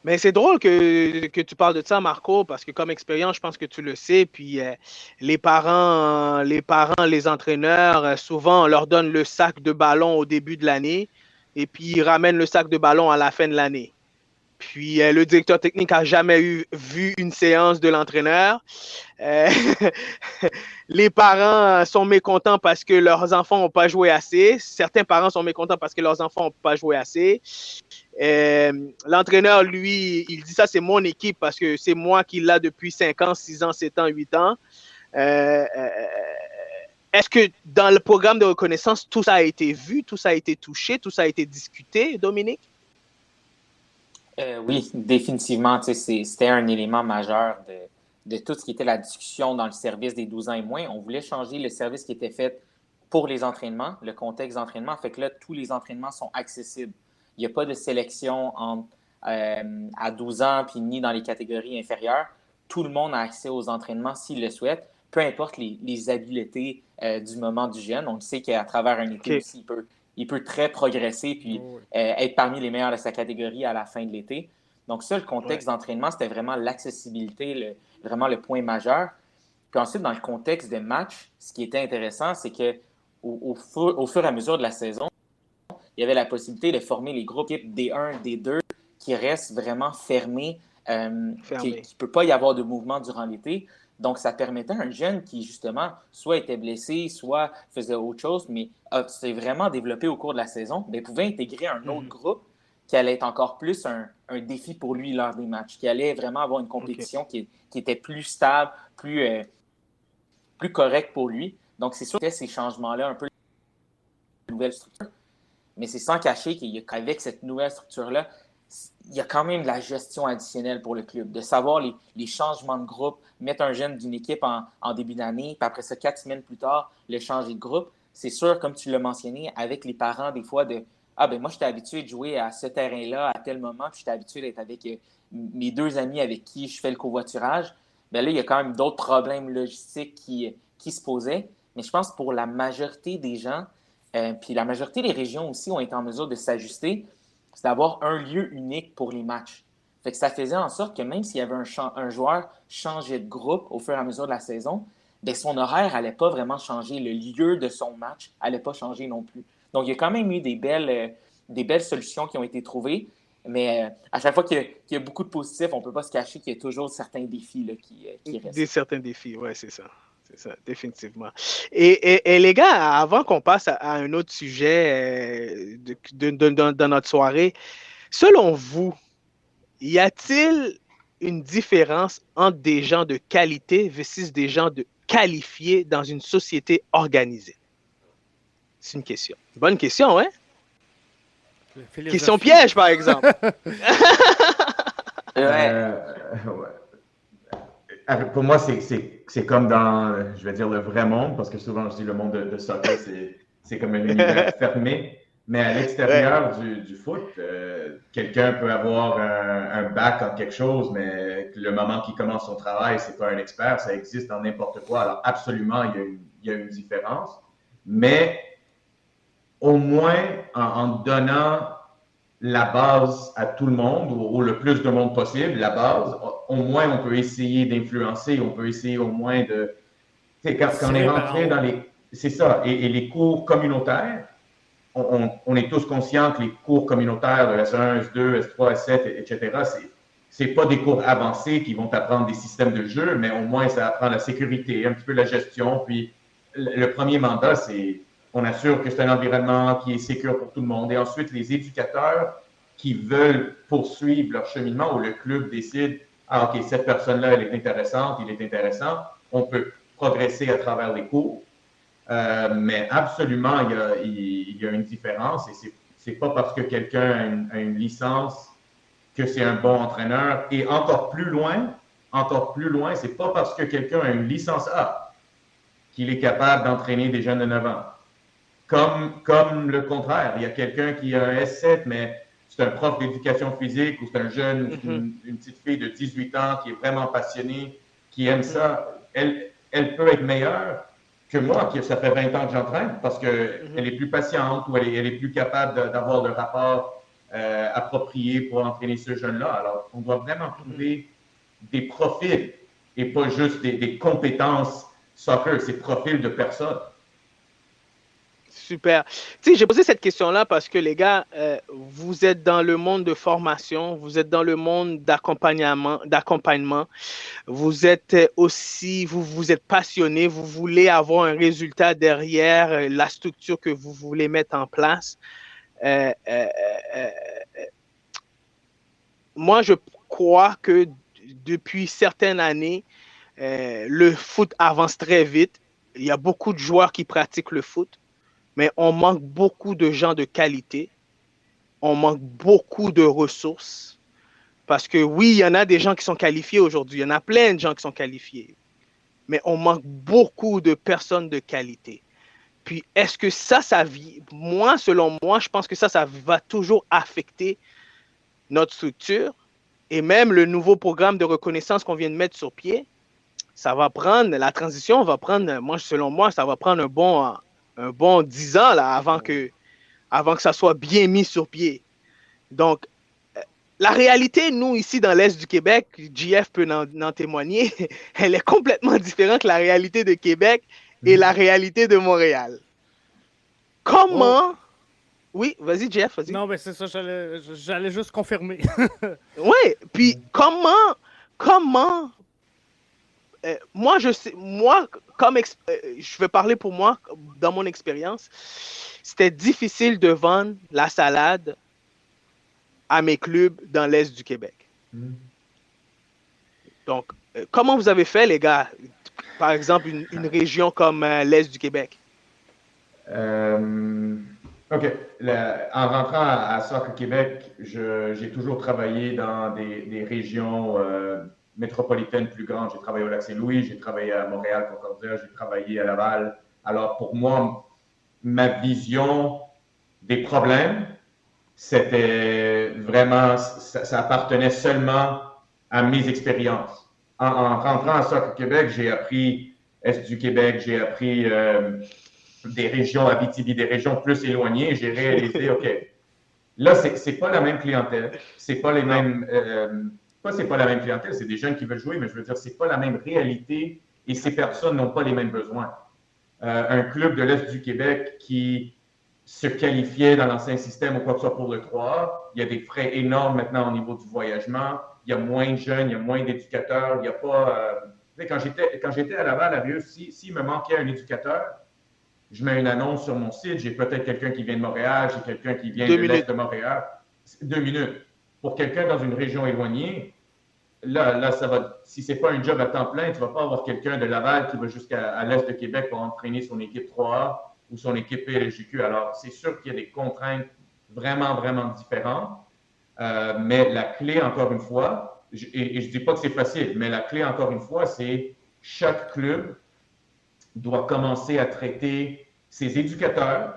Mais c'est drôle que tu parles de ça, Marco, parce que comme expérience, je pense que tu le sais. Puis les parents, les entraîneurs, souvent, on leur donne le sac de ballon au début de l'année et puis ils ramènent le sac de ballon à la fin de l'année. Puis le directeur technique n'a jamais vu une séance de l'entraîneur. Euh, les parents sont mécontents parce que leurs enfants n'ont pas joué assez. Certains parents sont mécontents parce que leurs enfants n'ont pas joué assez. L'entraîneur, lui, il dit ça, c'est mon équipe parce que c'est moi qui l'ai depuis 5 ans, 6 ans, 7 ans, 8 ans. Est-ce que dans le programme de reconnaissance, tout ça a été vu, tout ça a été touché, tout ça a été discuté, Dominique? Oui, définitivement. C'était un élément majeur de tout ce qui était la discussion dans le service des 12 ans et moins. On voulait changer le service qui était fait pour les entraînements, le contexte d'entraînement. Fait que là, tous les entraînements sont accessibles. Il n'y a pas de sélection à 12 ans puis ni dans les catégories inférieures. Tout le monde a accès aux entraînements s'il le souhaite, peu importe les habiletés du moment du jeune. On le sait qu'à travers un été aussi, il peut très progresser puis être parmi les meilleurs de sa catégorie à la fin de l'été. Donc ça, le contexte d'entraînement, c'était vraiment l'accessibilité, vraiment le point majeur. Puis ensuite, dans le contexte de match, ce qui était intéressant, c'est qu'au fur et à mesure de la saison, il y avait la possibilité de former les groupes D1, D2 qui restent vraiment fermés, qu'il ne peut pas y avoir de mouvement durant l'été. Donc, ça permettait à un jeune qui, justement, soit était blessé, soit faisait autre chose, mais s'est vraiment développé au cours de la saison, mais pouvait intégrer un autre groupe qui allait être encore plus un défi pour lui lors des matchs, qui allait vraiment avoir une compétition qui était plus stable, plus correcte pour lui. Donc, c'est sûr que ces changements-là, un peu de nouvelle structure, mais c'est sans cacher qu'avec cette nouvelle structure-là, il y a quand même de la gestion additionnelle pour le club, de savoir les changements de groupe, mettre un jeune d'une équipe en début d'année, puis après ça, 4 semaines plus tard, le changer de groupe. C'est sûr, comme tu l'as mentionné, avec les parents, des fois, moi, j'étais habitué de jouer à ce terrain-là à tel moment, puis j'étais habitué d'être avec mes 2 amis avec qui je fais le covoiturage. Bien là, il y a quand même d'autres problèmes logistiques qui se posaient. Mais je pense que pour la majorité des gens, puis la majorité des régions aussi ont été en mesure de s'ajuster, c'est d'avoir un lieu unique pour les matchs. Fait que ça faisait en sorte que même s'il y avait un joueur changeait de groupe au fur et à mesure de la saison, bien, son horaire n'allait pas vraiment changer. Le lieu de son match n'allait pas changer non plus. Donc, il y a quand même eu des belles solutions qui ont été trouvées. Mais à chaque fois qu'il y a beaucoup de positifs, on ne peut pas se cacher qu'il y a toujours certains défis là, qui restent. Certains défis, oui, c'est ça. C'est ça, définitivement. Et les gars, avant qu'on passe à un autre sujet dans notre soirée, selon vous, y a-t-il une différence entre des gens de qualité versus des gens de qualifiés dans une société organisée? C'est une question. Bonne question, hein? Question piège, par exemple. Pour moi, c'est comme dans, je vais dire, le vrai monde, parce que souvent, je dis le monde de soccer, c'est comme un univers fermé. Mais à l'extérieur du foot, quelqu'un peut avoir un bac en quelque chose, mais le moment qu'il commence son travail, c'est pas un expert, ça existe dans n'importe quoi. Alors, absolument, il y a une différence. Mais au moins, en donnant la base à tout le monde, ou le plus de monde possible, la base, au moins on peut essayer d'influencer, on peut essayer au moins de... Quand on est rentré dans les... C'est ça, et les cours communautaires, on est tous conscients que les cours communautaires de S1, S2, S3, S7, etc., c'est pas des cours avancés qui vont apprendre des systèmes de jeu, mais au moins ça apprend la sécurité, un petit peu la gestion, puis le premier mandat, c'est... On assure que c'est un environnement qui est sécure pour tout le monde. Et ensuite, les éducateurs qui veulent poursuivre leur cheminement, où le club décide, ah, OK, cette personne-là, elle est intéressante, il est intéressant, on peut progresser à travers les cours. Mais absolument, il y a une différence et c'est pas parce que quelqu'un a une licence que c'est un bon entraîneur. Et encore plus loin, c'est pas parce que quelqu'un a une licence A qu'il est capable d'entraîner des jeunes de 9 ans. Comme le contraire, il y a quelqu'un qui a un S7, mais c'est un prof d'éducation physique ou c'est un jeune, une petite fille de 18 ans qui est vraiment passionnée, qui aime ça. Elle peut être meilleure que moi, qui ça fait 20 ans que j'entraîne, parce qu'elle est plus patiente ou elle est plus capable d'avoir le rapport approprié pour entraîner ce jeune-là. Alors, on doit vraiment trouver des profils et pas juste des compétences soccer, c'est profils de personnes. Super. Tu sais, j'ai posé cette question-là parce que les gars, vous êtes dans le monde de formation, vous êtes dans le monde d'accompagnement. Vous êtes aussi, vous êtes passionné, vous voulez avoir un résultat derrière la structure que vous voulez mettre en place. Moi, je crois que depuis certaines années, le foot avance très vite. Il y a beaucoup de joueurs qui pratiquent le foot, mais on manque beaucoup de gens de qualité. On manque beaucoup de ressources. Parce que oui, il y en a des gens qui sont qualifiés aujourd'hui. Il y en a plein de gens qui sont qualifiés. Mais on manque beaucoup de personnes de qualité. Puis, est-ce que moi, selon moi, je pense que ça va toujours affecter notre structure et même le nouveau programme de reconnaissance qu'on vient de mettre sur pied. La transition va prendre, selon moi, ça va prendre un bon 10 ans là, avant que ça soit bien mis sur pied. Donc, la réalité, nous, ici dans l'Est du Québec, JF peut en témoigner, elle est complètement différente que la réalité de Québec et la réalité de Montréal. Comment... Oui, vas-y, Jeff, vas-y. Non, mais c'est ça, j'allais juste confirmer. Oui, puis comment moi, je vais parler pour moi, dans mon expérience, c'était difficile de vendre la salade à mes clubs dans l'Est du Québec. Donc, comment vous avez fait, les gars? Par exemple, une région comme l'Est du Québec. OK. En rentrant à Soccer Québec, j'ai toujours travaillé dans des régions métropolitaines plus grandes. J'ai travaillé au Lac-Saint-Louis, j'ai travaillé à Montréal, Concordia, j'ai travaillé à Laval. Alors, pour moi, ma vision des problèmes, c'était vraiment, ça appartenait seulement à mes expériences. En rentrant à Soccer Québec, j'ai appris Est du Québec, j'ai appris des régions Abitibi, des régions plus éloignées. J'ai réalisé, OK, là, c'est pas la même clientèle, c'est pas les mêmes... c'est pas la même clientèle, c'est des jeunes qui veulent jouer, mais je veux dire, c'est pas la même réalité et ces personnes n'ont pas les mêmes besoins. Un club de l'Est du Québec qui se qualifiait dans l'ancien système ou quoi que ce soit pour le 3A, il y a des frais énormes maintenant au niveau du voyagement, il y a moins de jeunes, il y a moins d'éducateurs, il n'y a pas... quand j'étais à Laval, à Rieux, s'il me manquait un éducateur, je mets une annonce sur mon site, j'ai peut-être quelqu'un qui vient de Montréal, j'ai quelqu'un qui vient de l'Est de Montréal. 2 minutes. Pour quelqu'un dans une région éloignée, là, ça va. Si ce n'est pas un job à temps plein, tu ne vas pas avoir quelqu'un de Laval qui va jusqu'à l'Est de Québec pour entraîner son équipe 3A ou son équipe PLGQ. Alors, c'est sûr qu'il y a des contraintes vraiment, vraiment différentes. Mais la clé, encore une fois, et je ne dis pas que c'est facile, mais la clé, encore une fois, c'est chaque club doit commencer à traiter ses éducateurs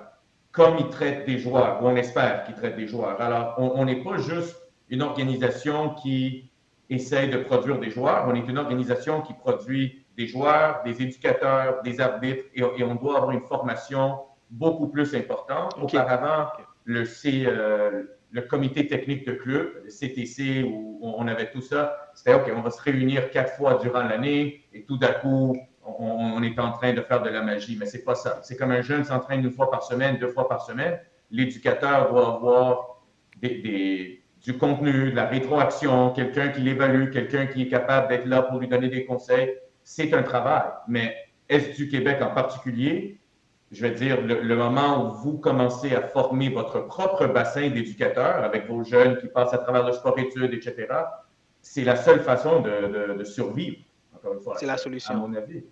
comme ils traitent des joueurs, ou on espère qu'ils traitent des joueurs. Alors, on n'est pas juste une organisation qui essaye de produire des joueurs, on est une organisation qui produit des joueurs, des éducateurs, des arbitres, et on doit avoir une formation beaucoup plus importante. Okay. Auparavant, le comité technique de club, le CTC, où on avait tout ça, c'était OK, on va se réunir 4 fois durant l'année, et tout d'un coup, on est en train de faire de la magie, mais c'est pas ça. C'est comme un jeune s'entraîne 1 fois par semaine, 2 fois par semaine. L'éducateur doit avoir du contenu, de la rétroaction, quelqu'un qui l'évalue, quelqu'un qui est capable d'être là pour lui donner des conseils. C'est un travail. Mais Est du Québec en particulier, je vais dire, le moment où vous commencez à former votre propre bassin d'éducateurs avec vos jeunes qui passent à travers le sport-études, etc., c'est la seule façon de survivre. Encore une fois, c'est la solution. À mon avis.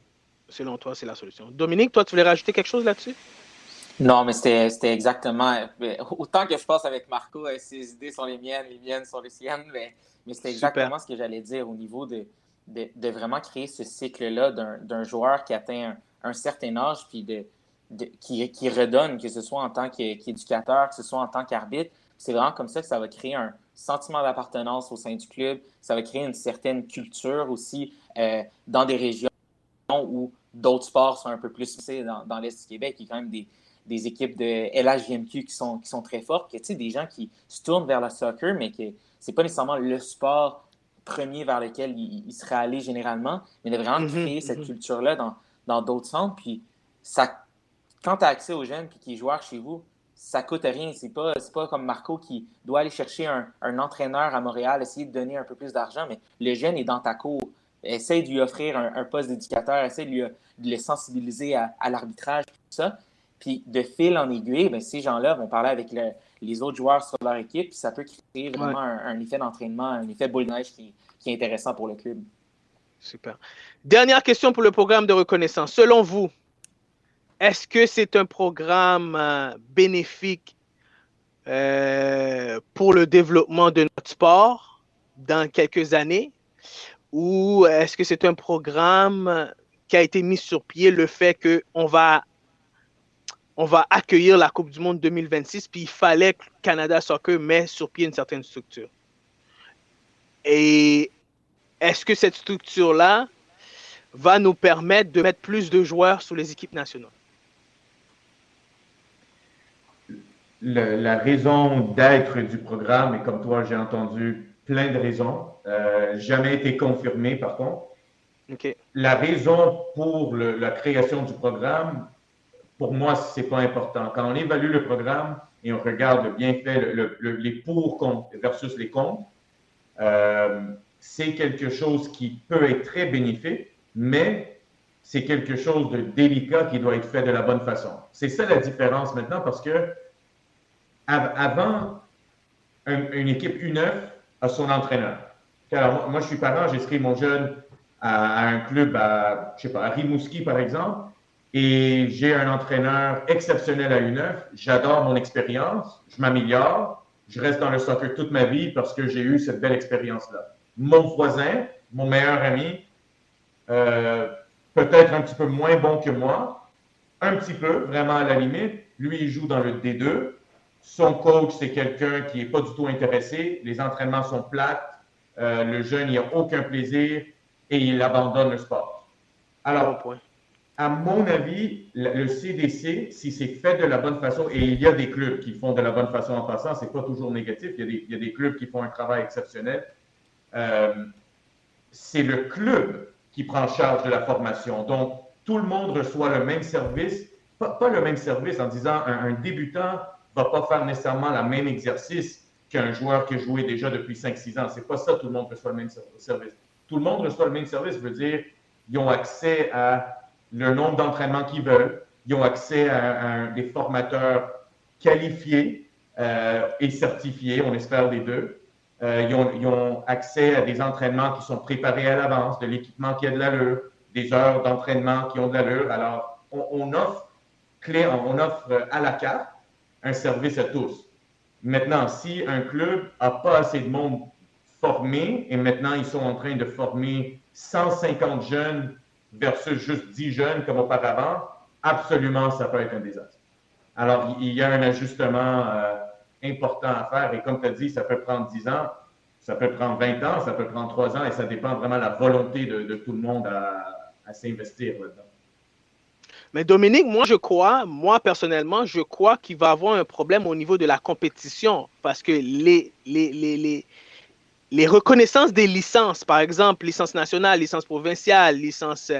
selon toi, c'est la solution. Dominique, toi, tu voulais rajouter quelque chose là-dessus? Non, mais c'était exactement. Autant que je pense avec Marco, ses idées sont les miennes sont les siennes, mais c'était Super. exactement ce que j'allais dire au niveau de vraiment créer ce cycle-là d'un joueur qui atteint un certain âge, puis qui redonne, que ce soit en tant qu'éducateur, que ce soit en tant qu'arbitre. C'est vraiment comme ça que ça va créer un sentiment d'appartenance au sein du club. Ça va créer une certaine culture aussi dans des régions où d'autres sports sont un peu plus dans l'Est du Québec. Il y a quand même des équipes de LHJMQ qui sont très fortes, que, des gens qui se tournent vers le soccer, mais que c'est pas nécessairement le sport premier vers lequel ils seraient allés généralement, mais de vraiment créer cette culture-là dans d'autres centres. Puis ça, quand tu as accès aux jeunes et qui est joueur chez vous, ça coûte rien. C'est pas comme Marco qui doit aller chercher un entraîneur à Montréal, essayer de donner un peu plus d'argent, mais le jeune est dans ta cour. Essaye de lui offrir un poste d'éducateur, essaye de le sensibiliser à l'arbitrage, tout ça. Puis de fil en aiguille, bien, ces gens-là vont parler avec les autres joueurs sur leur équipe, puis ça peut créer vraiment un effet d'entraînement, un effet boule de neige qui est intéressant pour le club. Super. Dernière question pour le programme de reconnaissance. Selon vous, est-ce que c'est un programme bénéfique pour le développement de notre sport dans quelques années? Ou est-ce que c'est un programme qui a été mis sur pied, le fait qu'on va accueillir la Coupe du Monde 2026, puis il fallait que Canada Soccer mette sur pied une certaine structure? Et est-ce que cette structure-là va nous permettre de mettre plus de joueurs sur les équipes nationales? La raison d'être du programme, et comme toi, j'ai entendu plein de raisons, jamais été confirmée par contre. Okay. La raison pour la création du programme, pour moi, c'est pas important. Quand on évalue le programme et on regarde le bienfait, les pour versus les contre, c'est quelque chose qui peut être très bénéfique, mais c'est quelque chose de délicat qui doit être fait de la bonne façon. C'est ça la différence maintenant, parce que avant, une équipe U9 a son entraîneur. Alors, moi, je suis parent, j'inscris mon jeune à un club à Rimouski, par exemple, et j'ai un entraîneur exceptionnel à U9. J'adore mon expérience, je m'améliore, je reste dans le soccer toute ma vie parce que j'ai eu cette belle expérience-là. Mon voisin, mon meilleur ami, peut-être un petit peu moins bon que moi, un petit peu, vraiment à la limite. Lui, il joue dans le D2. Son coach, c'est quelqu'un qui n'est pas du tout intéressé. Les entraînements sont plates. Le jeune, il n'a aucun plaisir et il abandonne le sport. Alors, à mon avis, le CDC, si c'est fait de la bonne façon, et il y a des clubs qui font de la bonne façon en passant, c'est pas toujours négatif, il y a des clubs qui font un travail exceptionnel, c'est le club qui prend charge de la formation. Donc, tout le monde reçoit le même service, pas le même service en disant un débutant ne va pas faire nécessairement le même exercice qu'un joueur qui a joué déjà depuis 5-6 ans. C'est pas ça, tout le monde reçoit le même service. Tout le monde reçoit le même service, veut dire ils ont accès à le nombre d'entraînements qu'ils veulent, ils ont accès à des formateurs qualifiés et certifiés, on espère les deux. Ils ont accès à des entraînements qui sont préparés à l'avance, de l'équipement qui a de l'allure, des heures d'entraînement qui ont de l'allure. Alors, on offre à la carte un service à tous. Maintenant, si un club n'a pas assez de monde formé et maintenant ils sont en train de former 150 jeunes versus juste 10 jeunes comme auparavant, absolument, ça peut être un désastre. Alors, il y a un ajustement important à faire et comme tu as dit, ça peut prendre 10 ans, ça peut prendre 20 ans, ça peut prendre 3 ans et ça dépend vraiment de la volonté de tout le monde à s'investir là-dedans. Mais Dominique, moi personnellement, je crois qu'il va y avoir un problème au niveau de la compétition parce que les reconnaissances des licences, par exemple, licence nationale, licence provinciale, licence,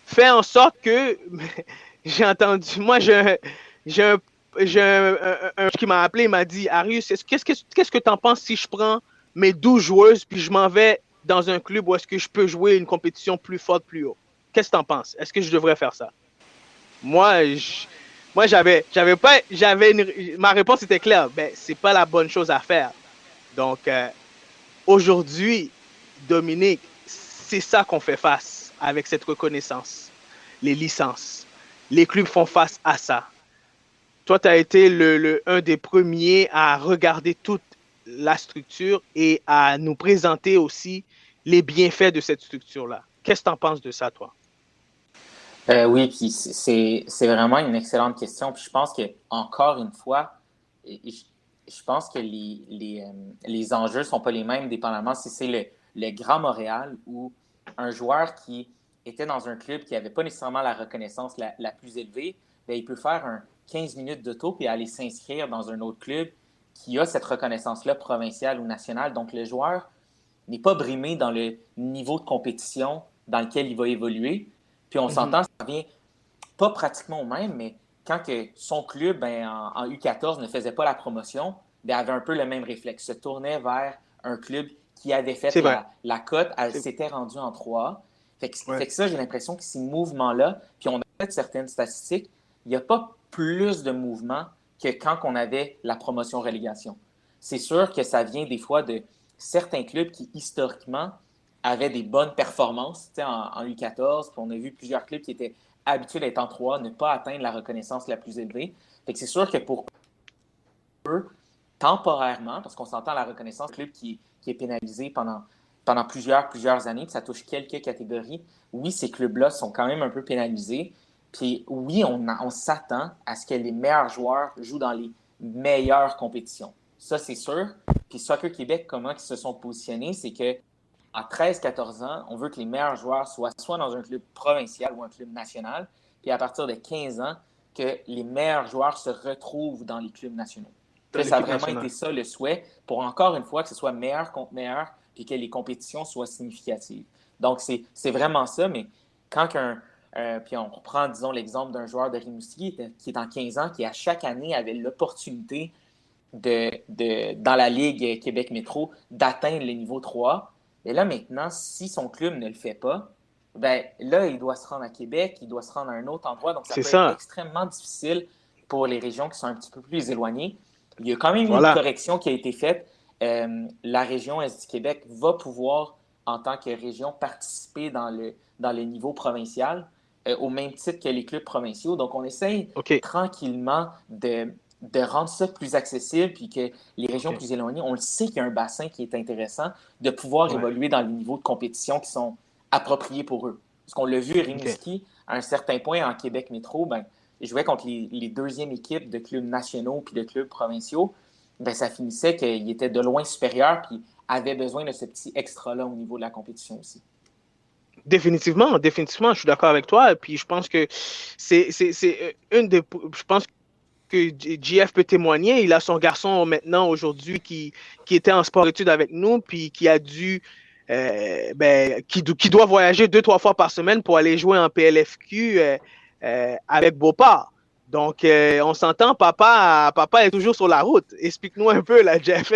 fait en sorte que, j'ai entendu, moi, j'ai un qui m'a appelé, il m'a dit, Arius, qu'est-ce que tu en penses si je prends mes 12 joueuses puis je m'en vais dans un club où est-ce que je peux jouer une compétition plus forte, plus haut? Qu'est-ce que tu en penses? Est-ce que je devrais faire ça? Ma réponse était claire. Ben, c'est pas la bonne chose à faire. Donc, aujourd'hui, Dominique, c'est ça qu'on fait face avec cette reconnaissance. les licences. Les clubs font face à ça. Toi, tu as été un des premiers à regarder toute la structure et à nous présenter aussi les bienfaits de cette structure-là. Qu'est-ce que tu en penses de ça, toi? Oui, puis c'est vraiment une excellente question. Puis je pense que encore une fois, je pense que les enjeux ne sont pas les mêmes dépendamment si c'est le Grand Montréal ou un joueur qui était dans un club qui n'avait pas nécessairement la reconnaissance la plus élevée, bien, il peut faire un 15 minutes d'auto puis aller s'inscrire dans un autre club qui a cette reconnaissance-là provinciale ou nationale. Donc, le joueur n'est pas brimé dans le niveau de compétition dans lequel il va évoluer. Puis on s'entend, ça revient pas pratiquement au même, mais quand que son club en U14 ne faisait pas la promotion, bien, avait un peu le même réflexe, se tournait vers un club qui avait fait la cote, elle s'était rendue en 3A. Fait que ça, j'ai l'impression que ces mouvements-là, puis on a fait certaines statistiques, il n'y a pas plus de mouvement que quand on avait la promotion-relégation. C'est sûr que ça vient des fois de certains clubs qui, historiquement, avaient des bonnes performances en U14. Puis on a vu plusieurs clubs qui étaient habitués d'être en 3A, ne pas atteindre la reconnaissance la plus élevée. Fait que c'est sûr que pour eux, temporairement, parce qu'on s'entend la reconnaissance, club qui est pénalisé pendant plusieurs années, puis ça touche quelques catégories, oui, ces clubs-là sont quand même un peu pénalisés. Puis oui, on s'attend à ce que les meilleurs joueurs jouent dans les meilleures compétitions. Ça, c'est sûr. Puis Soccer Québec, comment ils se sont positionnés, c'est que à 13-14 ans, on veut que les meilleurs joueurs soient soit dans un club provincial ou un club national, puis à partir de 15 ans, que les meilleurs joueurs se retrouvent dans les clubs nationaux. Ça a vraiment été ça le souhait, pour encore une fois que ce soit meilleur contre meilleur, puis que les compétitions soient significatives. Donc, c'est vraiment ça, mais quand puis on reprend, disons, l'exemple d'un joueur de Rimouski qui est en 15 ans, qui à chaque année avait l'opportunité dans la Ligue Québec Métro d'atteindre le niveau 3. Et là, maintenant, si son club ne le fait pas, ben là, il doit se rendre à Québec, il doit se rendre à un autre endroit. Donc, ça peut être extrêmement difficile pour les régions qui sont un petit peu plus éloignées. Il y a quand même une correction qui a été faite. La région Est du Québec va pouvoir, en tant que région, participer dans le niveau provincial au même titre que les clubs provinciaux. Donc, on essaye tranquillement de rendre ça plus accessible, puis que les régions plus éloignées, on le sait qu'il y a un bassin qui est intéressant, de pouvoir évoluer dans les niveaux de compétition qui sont appropriés pour eux. Parce qu'on l'a vu, Rimouski, à un certain point en Québec Métro, ben, ils jouaient contre les deuxièmes équipes de clubs nationaux puis de clubs provinciaux. Ben, ça finissait qu'ils étaient de loin supérieurs puis avaient besoin de ce petit extra-là au niveau de la compétition aussi. Définitivement, je suis d'accord avec toi. Et puis je pense que c'est une des. Je pense que JF peut témoigner. Il a son garçon maintenant, aujourd'hui, qui était en sport-études avec nous, puis qui a dû. Qui doit voyager 2-3 fois par semaine pour aller jouer en PLFQ avec Beauport. Donc, on s'entend, papa est toujours sur la route. Explique-nous un peu, là, Jeff.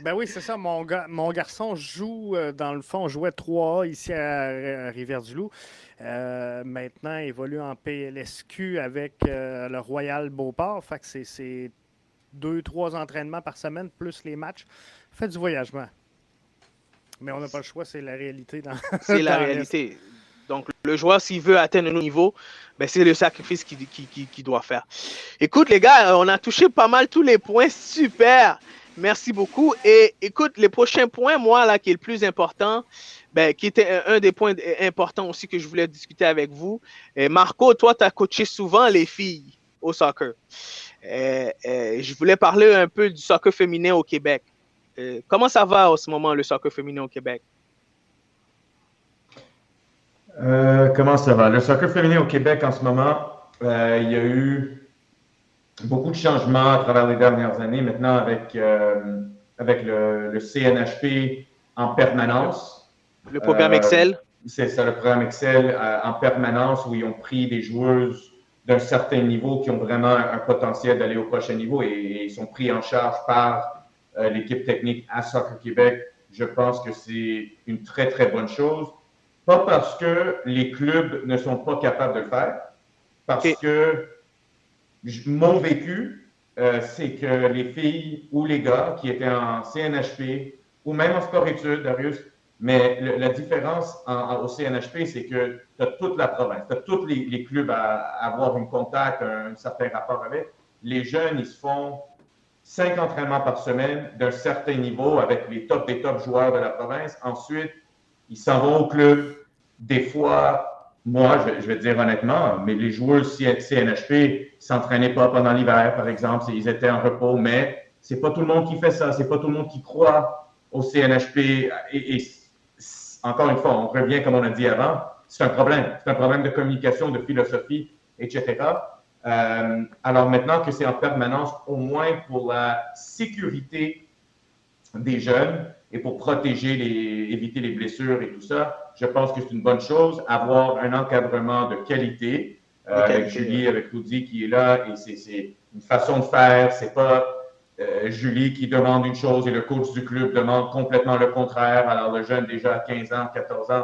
Ben oui, c'est ça. Mon garçon joue, dans le fond, jouait 3A ici à Rivière-du-Loup. Maintenant, il évolue en PLSQ avec le Royal Beauport. Fait que c'est 2-3 entraînements par semaine, plus les matchs. Fait du voyagement. Mais on n'a pas le choix, c'est la réalité. C'est la réalité. Donc, le joueur, s'il veut atteindre un niveau, ben, c'est le sacrifice qu'il doit faire. Écoute, les gars, on a touché pas mal tous les points. Super. Merci beaucoup. Et écoute, les prochains points, moi, là, qui est le plus important, ben, qui était un des points importants aussi que je voulais discuter avec vous. Marco, toi, tu as coaché souvent les filles au soccer. Je voulais parler un peu du soccer féminin au Québec. Comment ça va en ce moment, le soccer féminin au Québec? Comment ça va? Le soccer féminin au Québec en ce moment, il y a eu beaucoup de changements à travers les dernières années. Maintenant, avec le CNHP en permanence. Le programme Excel? C'est ça, le programme Excel en permanence où ils ont pris des joueuses d'un certain niveau qui ont vraiment un potentiel d'aller au prochain niveau et ils sont pris en charge par l'équipe technique à Soccer Québec. Je pense que c'est une très, très bonne chose. Pas parce que les clubs ne sont pas capables de le faire, parce que mon vécu, c'est que les filles ou les gars qui étaient en CNHP ou même en sport-études, Darius, Mais la différence au CNHP, c'est que tu as toute la province, tu as tous les clubs à avoir un contact, un certain rapport avec. Les jeunes, ils se font 5 entraînements par semaine d'un certain niveau avec les top des top joueurs de la province. Ensuite, ils s'en vont au club. Des fois, moi, je vais te dire honnêtement, mais les joueurs CNHP ne s'entraînaient pas pendant l'hiver, par exemple. Ils étaient en repos, mais c'est pas tout le monde qui fait ça. C'est pas tout le monde qui croit au CNHP. Et encore une fois, on revient comme on a dit avant. C'est un problème. C'est un problème de communication, de philosophie, etc. Alors maintenant que c'est en permanence, au moins pour la sécurité des jeunes et pour protéger, éviter les blessures et tout ça, je pense que c'est une bonne chose. Avoir un encadrement de qualité, avec Julie, avec Rudy qui est là, et c'est une façon de faire. C'est pas Julie qui demande une chose et le coach du club demande complètement le contraire. Alors le jeune déjà à 15 ans, 14 ans,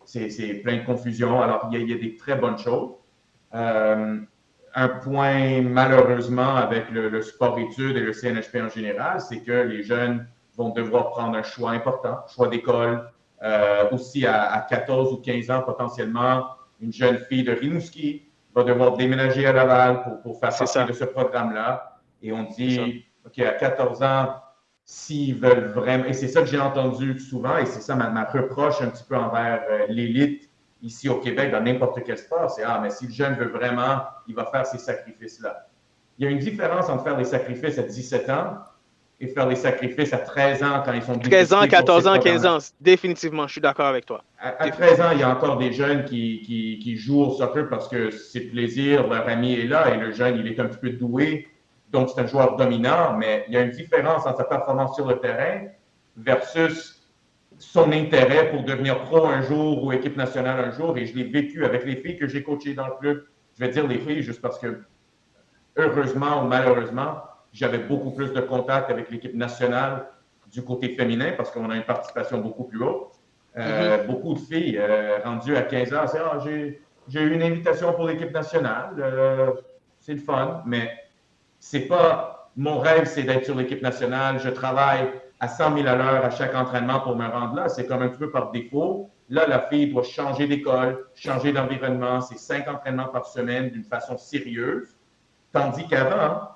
c'est plein de confusion. Alors il y a des très bonnes choses. Un point, malheureusement, avec le sport-études et le CNHP en général, c'est que les jeunes vont devoir prendre un choix important, choix d'école. Aussi, à 14 ou 15 ans, potentiellement, une jeune fille de Rimouski va devoir déménager à Laval pour faire partie de ce programme-là. Et on dit, OK, à 14 ans, s'ils veulent vraiment... Et c'est ça que j'ai entendu souvent, et c'est ça ma reproche un petit peu envers l'élite ici au Québec, dans n'importe quel sport, c'est « Ah, mais si le jeune veut vraiment, il va faire ces sacrifices-là. » Il y a une différence entre faire des sacrifices à 17 ans et faire des sacrifices à 13 ans quand ils sont... 13 ans, 14 ans, 15 ans, définitivement, je suis d'accord avec toi. À 13 ans, il y a encore des jeunes qui jouent au soccer parce que c'est plaisir, leur ami est là et le jeune, il est un petit peu doué, donc c'est un joueur dominant, mais il y a une différence entre sa performance sur le terrain versus son intérêt pour devenir pro un jour ou équipe nationale un jour. Et je l'ai vécu avec les filles que j'ai coachées dans le club. Je vais dire les filles juste parce que, heureusement ou malheureusement, j'avais beaucoup plus de contact avec l'équipe nationale du côté féminin parce qu'on a une participation beaucoup plus haute. Beaucoup de filles rendues à 15 ans, c'est « Ah, j'ai eu une invitation pour l'équipe nationale. C'est le fun, mais c'est pas... Mon rêve, c'est d'être sur l'équipe nationale. Je travaille à 100 000 à l'heure à chaque entraînement pour me rendre là. C'est comme un petit peu par défaut. Là, la fille doit changer d'école, changer d'environnement. C'est 5 entraînements par semaine d'une façon sérieuse. Tandis qu'avant,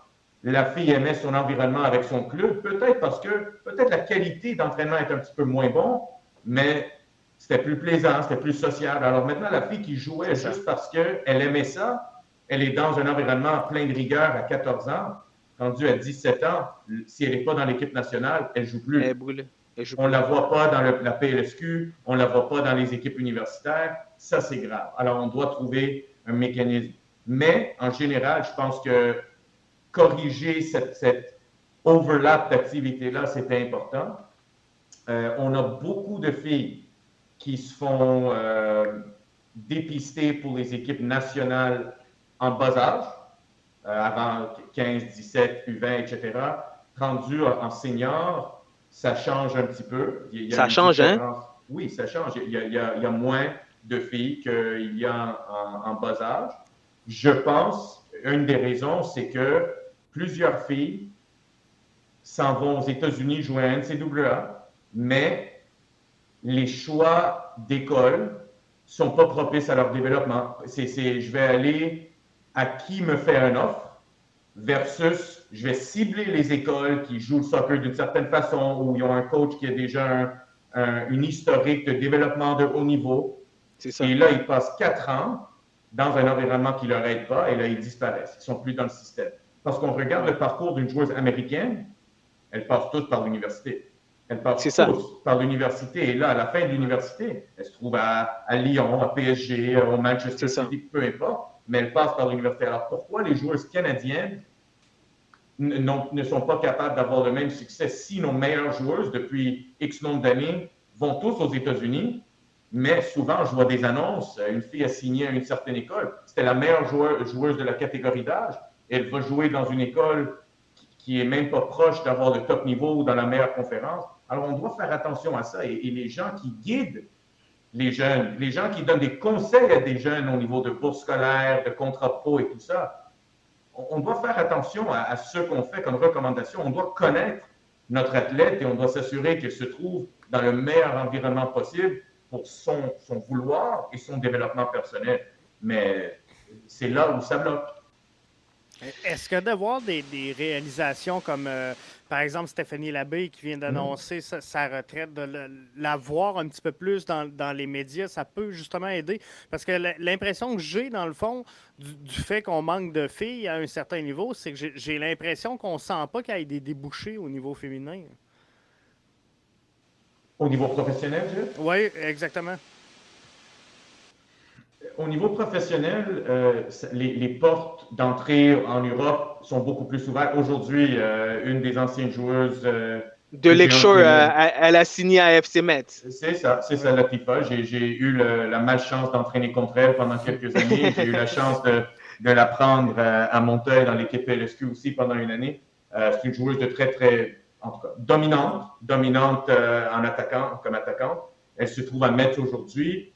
la fille aimait son environnement avec son club, peut-être parce que peut-être la qualité d'entraînement est un petit peu moins bon, mais c'était plus plaisant, c'était plus social. Alors maintenant, la fille qui jouait juste parce qu'elle aimait ça, elle est dans un environnement plein de rigueur à 14 ans. Rendue à 17 ans, si elle n'est pas dans l'équipe nationale, elle ne joue plus. On ne la voit pas dans la PLSQ, on ne la voit pas dans les équipes universitaires. Ça, c'est grave. Alors, on doit trouver un mécanisme. Mais, en général, je pense que corriger cette overlap d'activité-là, c'était important. On a beaucoup de filles qui se font dépister pour les équipes nationales en bas âge. Avant 15, 17, U20, etc. Rendu en senior, ça change un petit peu. Ça change, hein? Oui, ça change. Il y a moins de filles qu'il y a en bas âge. Je pense, une des raisons, c'est que plusieurs filles s'en vont aux États-Unis jouer à NCAA, mais les choix d'école ne sont pas propices à leur développement. Je vais aller à qui me fait une offre versus je vais cibler les écoles qui jouent le soccer d'une certaine façon où ils ont un coach qui a déjà une historique de développement de haut niveau. C'est ça. Et là, ils passent 4 ans dans un environnement qui ne leur aide pas et là, ils disparaissent. Ils ne sont plus dans le système. Parce qu'on regarde le parcours d'une joueuse américaine, elle passe toutes par l'université. Elle passe tous par l'université. Et là, à la fin de l'université, elle se trouve à Lyon, à PSG, au Manchester City, peu importe. Mais elles passent par l'université. Alors, pourquoi les joueuses canadiennes ne sont pas capables d'avoir le même succès si nos meilleures joueuses, depuis X nombre d'années, vont tous aux États-Unis, mais souvent, je vois des annonces, une fille a signé à une certaine école, c'était la meilleure joueuse de la catégorie d'âge, elle va jouer dans une école qui est même pas proche d'avoir le top niveau ou dans la meilleure conférence. Alors, on doit faire attention à ça. Et les gens qui guident les jeunes, les gens qui donnent des conseils à des jeunes au niveau de bourse scolaire, de contrat pro et tout ça, on doit faire attention à ce qu'on fait comme recommandation. On doit connaître notre athlète et on doit s'assurer qu'il se trouve dans le meilleur environnement possible pour son vouloir et son développement personnel. Mais c'est là où ça bloque. Est-ce que d'avoir des réalisations comme, par exemple, Stéphanie Labbé qui vient d'annoncer sa retraite, de la voir un petit peu plus dans les médias, ça peut justement aider? Parce que l'impression que j'ai, dans le fond, du fait qu'on manque de filles à un certain niveau, c'est que j'ai l'impression qu'on ne sent pas qu'il y ait des débouchés au niveau féminin. Au niveau professionnel, Jeff? Oui, exactement. Au niveau professionnel, les portes d'entrée en Europe sont beaucoup plus ouvertes. Aujourd'hui, une des anciennes joueuses de Lakeshore, elle a signé à FC Metz. C'est ça, Latifa. J'ai eu la malchance d'entraîner contre elle pendant quelques années. J'ai eu la chance de la prendre à Monteuil dans l'équipe LSQ aussi pendant une année. C'est une joueuse de très, en tout cas, dominante comme attaquante. Elle se trouve à Metz aujourd'hui.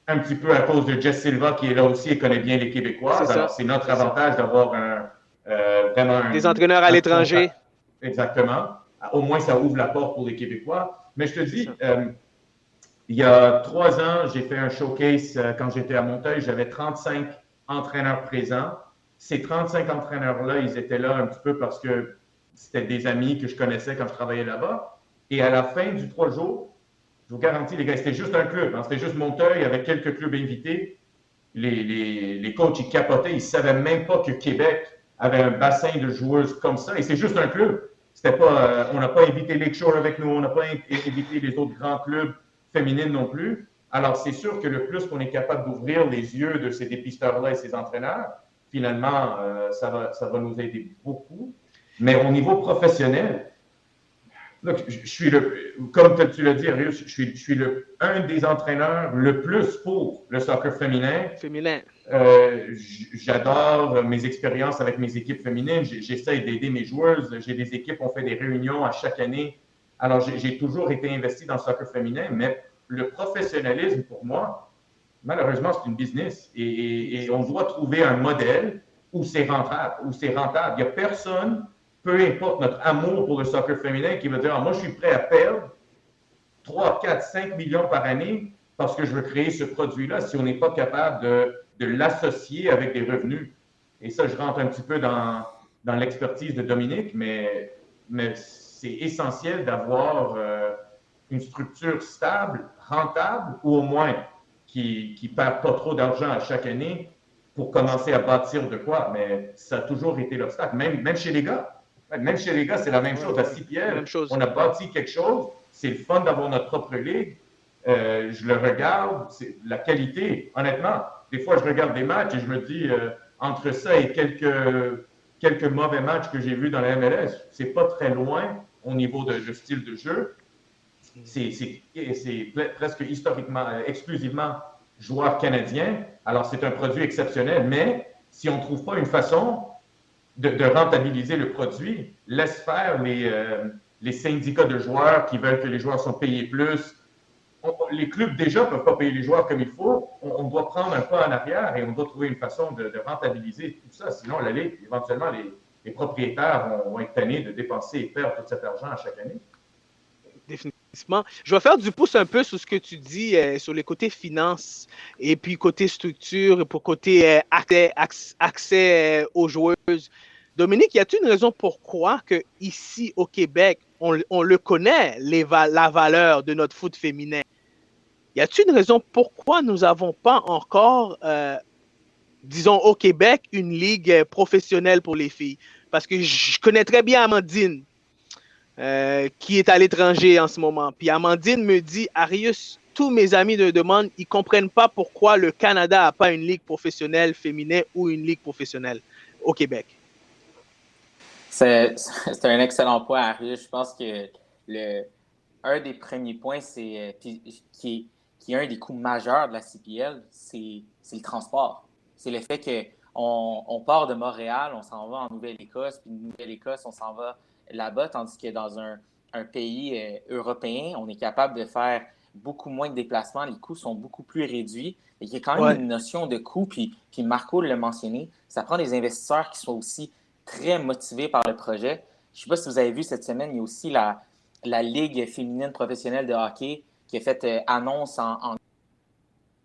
Un petit peu à cause de Jess Silva qui est là aussi et connaît bien les Québécois. Alors, c'est notre avantage d'avoir vraiment des entraîneurs à l'étranger. Exactement. Au moins, ça ouvre la porte pour les Québécois. Mais je te dis, il y a 3 ans, j'ai fait un showcase quand j'étais à Monteuil. J'avais 35 entraîneurs présents. Ces 35 entraîneurs-là, ils étaient là un petit peu parce que c'était des amis que je connaissais quand je travaillais là-bas. Et à la fin du 3 jours, je vous garantis, les gars, c'était juste un club. C'était juste Monteuil avec quelques clubs invités. Les coachs, ils capotaient. Ils ne savaient même pas que Québec avait un bassin de joueuses comme ça. Et c'est juste un club. C'était pas, on n'a pas invité Lakeshore avec nous. On n'a pas invité les autres grands clubs féminines non plus. Alors, c'est sûr que le plus qu'on est capable d'ouvrir les yeux de ces dépisteurs-là et ces entraîneurs, finalement, ça va nous aider beaucoup. Mais au niveau professionnel, là, je suis comme tu l'as dit, Arius, je suis un des entraîneurs le plus pour le soccer féminin. J'adore mes expériences avec mes équipes féminines. J'essaie d'aider mes joueuses. J'ai des équipes, on fait des réunions à chaque année. Alors, j'ai toujours été investi dans le soccer féminin, mais le professionnalisme, pour moi, malheureusement, c'est une business. Et on doit trouver un modèle où c'est rentable. Il n'y a personne, peu importe notre amour pour le soccer féminin, qui va dire moi, je suis prêt à perdre 3, 4, 5 millions par année parce que je veux créer ce produit-là si on n'est pas capable de l'associer avec des revenus. Et ça, je rentre un petit peu dans l'expertise de Dominique, mais c'est essentiel d'avoir une structure stable, rentable, ou au moins qui ne perd pas trop d'argent à chaque année pour commencer à bâtir de quoi. Mais ça a toujours été l'obstacle, même chez les gars. Même chez les gars, c'est la même chose. À CPL, on a bâti quelque chose. C'est le fun d'avoir notre propre ligue. Je le regarde. C'est la qualité, honnêtement. Des fois, je regarde des matchs et je me dis, entre ça et quelques mauvais matchs que j'ai vus dans la MLS, c'est pas très loin au niveau de style de jeu. C'est presque historiquement, exclusivement joueurs canadiens. Alors, c'est un produit exceptionnel. Mais si on ne trouve pas une façon de rentabiliser le produit, laisse faire les syndicats de joueurs qui veulent que les joueurs soient payés plus. Les clubs déjà ne peuvent pas payer les joueurs comme il faut. On doit prendre un pas en arrière et on doit trouver une façon de rentabiliser tout ça. Sinon, la Ligue, éventuellement, les propriétaires vont être tannés de dépenser et perdre tout cet argent à chaque année. Définitivement. Je vais faire du pouce un peu sur ce que tu dis sur les côtés finances et puis côté structure et pour côté accès aux joueuses. Dominique, y a-t-il une raison pourquoi que ici au Québec, on le connaît, la valeur de notre foot féminin? Y a-t-il une raison pourquoi nous n'avons pas encore, disons au Québec, une ligue professionnelle pour les filles? Parce que je connais très bien Amandine, qui est à l'étranger en ce moment. Puis Amandine me dit, Arius, tous mes amis me demandent, ils ne comprennent pas pourquoi le Canada n'a pas une ligue professionnelle féminine ou une ligue professionnelle au Québec. C'est un excellent point, Arius. Je pense que un des premiers points, qui est un des coûts majeurs de la CPL, c'est le transport. C'est le fait qu'on part de Montréal, on s'en va en Nouvelle-Écosse, puis de Nouvelle-Écosse, on s'en va là-bas, tandis que dans un pays européen, on est capable de faire beaucoup moins de déplacements, les coûts sont beaucoup plus réduits. Et il y a quand même une notion de coût, puis Marco l'a mentionné, ça prend des investisseurs qui soient aussi très motivés par le projet. Je ne sais pas si vous avez vu cette semaine, il y a aussi la Ligue féminine professionnelle de hockey qui a fait annonce en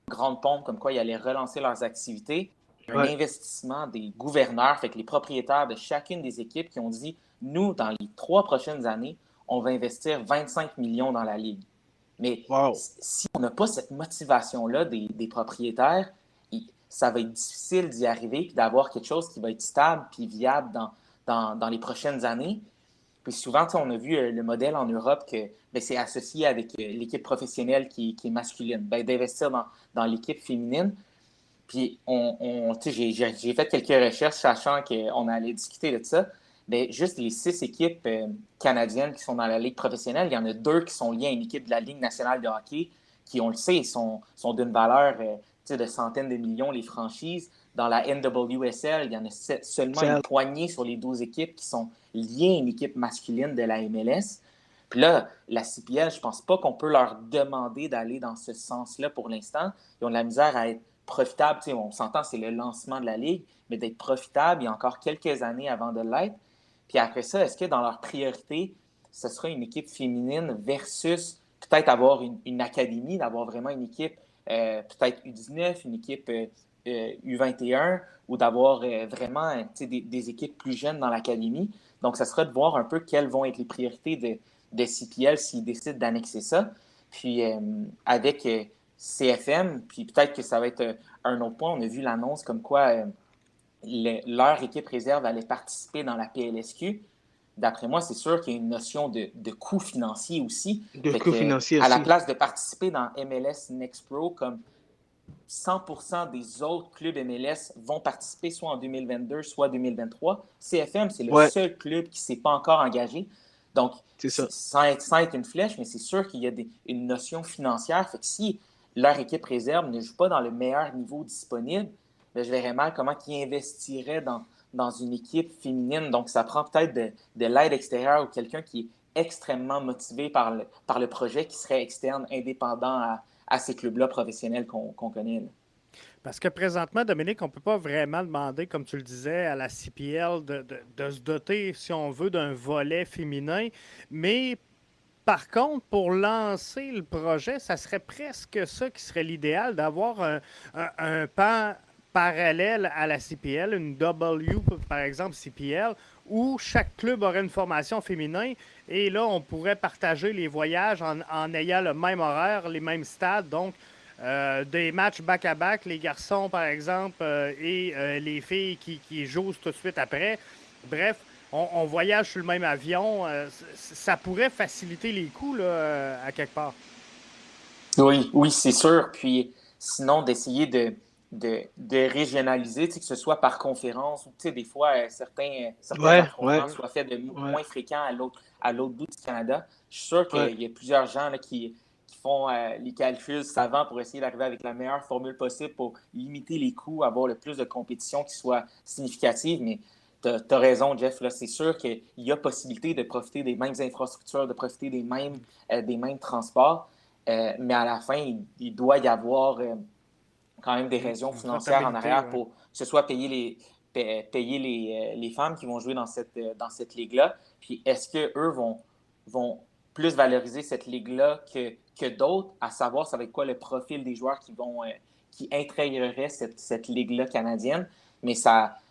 grande pompe comme quoi ils allaient relancer leurs activités. Un Ouais. investissement des gouverneurs, fait que les propriétaires de chacune des équipes qui ont dit, nous, dans les 3 prochaines années, on va investir 25 millions dans la Ligue. Mais Wow. si on n'a pas cette motivation-là des propriétaires, ça va être difficile d'y arriver et d'avoir quelque chose qui va être stable et viable dans les prochaines années. Puis souvent, on a vu le modèle en Europe que c'est associé avec l'équipe professionnelle qui est masculine, d'investir dans l'équipe féminine. Puis j'ai fait quelques recherches sachant qu'on allait discuter de ça. Bien, juste les 6 équipes canadiennes qui sont dans la Ligue professionnelle, il y en a 2 qui sont liées à une équipe de la Ligue nationale de hockey qui, on le sait, sont d'une valeur de centaines de millions, les franchises. Dans la NWSL, il y en a seulement une poignée sur les 12 équipes qui sont liées à une équipe masculine de la MLS. Puis là, la CPL, je ne pense pas qu'on peut leur demander d'aller dans ce sens-là pour l'instant. Ils ont de la misère à être profitables. On s'entend, c'est le lancement de la Ligue, mais d'être profitable, il y a encore quelques années avant de l'être. Puis après ça, est-ce que dans leur priorité, ce sera une équipe féminine versus peut-être avoir une académie, d'avoir vraiment une équipe peut-être U19, une équipe U21 ou d'avoir vraiment des équipes plus jeunes dans l'académie. Donc, ça sera de voir un peu quelles vont être les priorités de CPL s'ils décident d'annexer ça. Puis, avec CFM, puis peut-être que ça va être un autre point, on a vu l'annonce comme quoi leur équipe réserve allait participer dans la PLSQ. D'après moi, c'est sûr qu'il y a une notion de coût financier aussi. De coût financier à aussi. la place de participer dans MLS Next Pro, comme 100% des autres clubs MLS vont participer soit en 2022, soit 2023, CFM, c'est le seul club qui ne s'est pas encore engagé. Donc, sans être une flèche, mais c'est sûr qu'il y a une notion financière. Fait que si leur équipe réserve ne joue pas dans le meilleur niveau disponible, bien, je verrais mal comment ils investiraient dans une équipe féminine. Donc, ça prend peut-être de l'aide extérieure ou quelqu'un qui est extrêmement motivé par le projet, qui serait externe, indépendant à ces clubs-là professionnels qu'on connaît. Là. Parce que présentement, Dominique, on ne peut pas vraiment demander, comme tu le disais, à la CPL de se doter, si on veut, d'un volet féminin. Mais par contre, pour lancer le projet, ça serait presque ça qui serait l'idéal, d'avoir un pan parallèle à la CPL, une W, par exemple, CPL, où chaque club aurait une formation féminin. Et là, on pourrait partager les voyages en ayant le même horaire, les mêmes stades. Donc, des matchs back-à-back, les garçons, par exemple, et les filles qui jouent tout de suite après. Bref, on voyage sur le même avion. Ça pourrait faciliter les coûts là, à quelque part. Oui, c'est sûr. Puis sinon, d'essayer de régionaliser, que ce soit par conférence ou des fois certains affrontements soient faits de moins fréquents à l'autre bout du Canada. Je suis sûr qu'il y a plusieurs gens là, qui font les calculs savants pour essayer d'arriver avec la meilleure formule possible pour limiter les coûts, avoir le plus de compétition qui soit significative. Mais tu as raison, Jeff. Là, c'est sûr qu'il y a possibilité de profiter des mêmes infrastructures, de profiter des mêmes transports. Mais à la fin, il doit y avoir quand même des raisons financières en arrière pour que ce soit payer les femmes qui vont jouer dans cette ligue-là. Puis est-ce qu'eux vont plus valoriser cette ligue-là que d'autres, à savoir ça va être quoi le profil des joueurs qui intégreraient cette ligue-là canadienne. Mais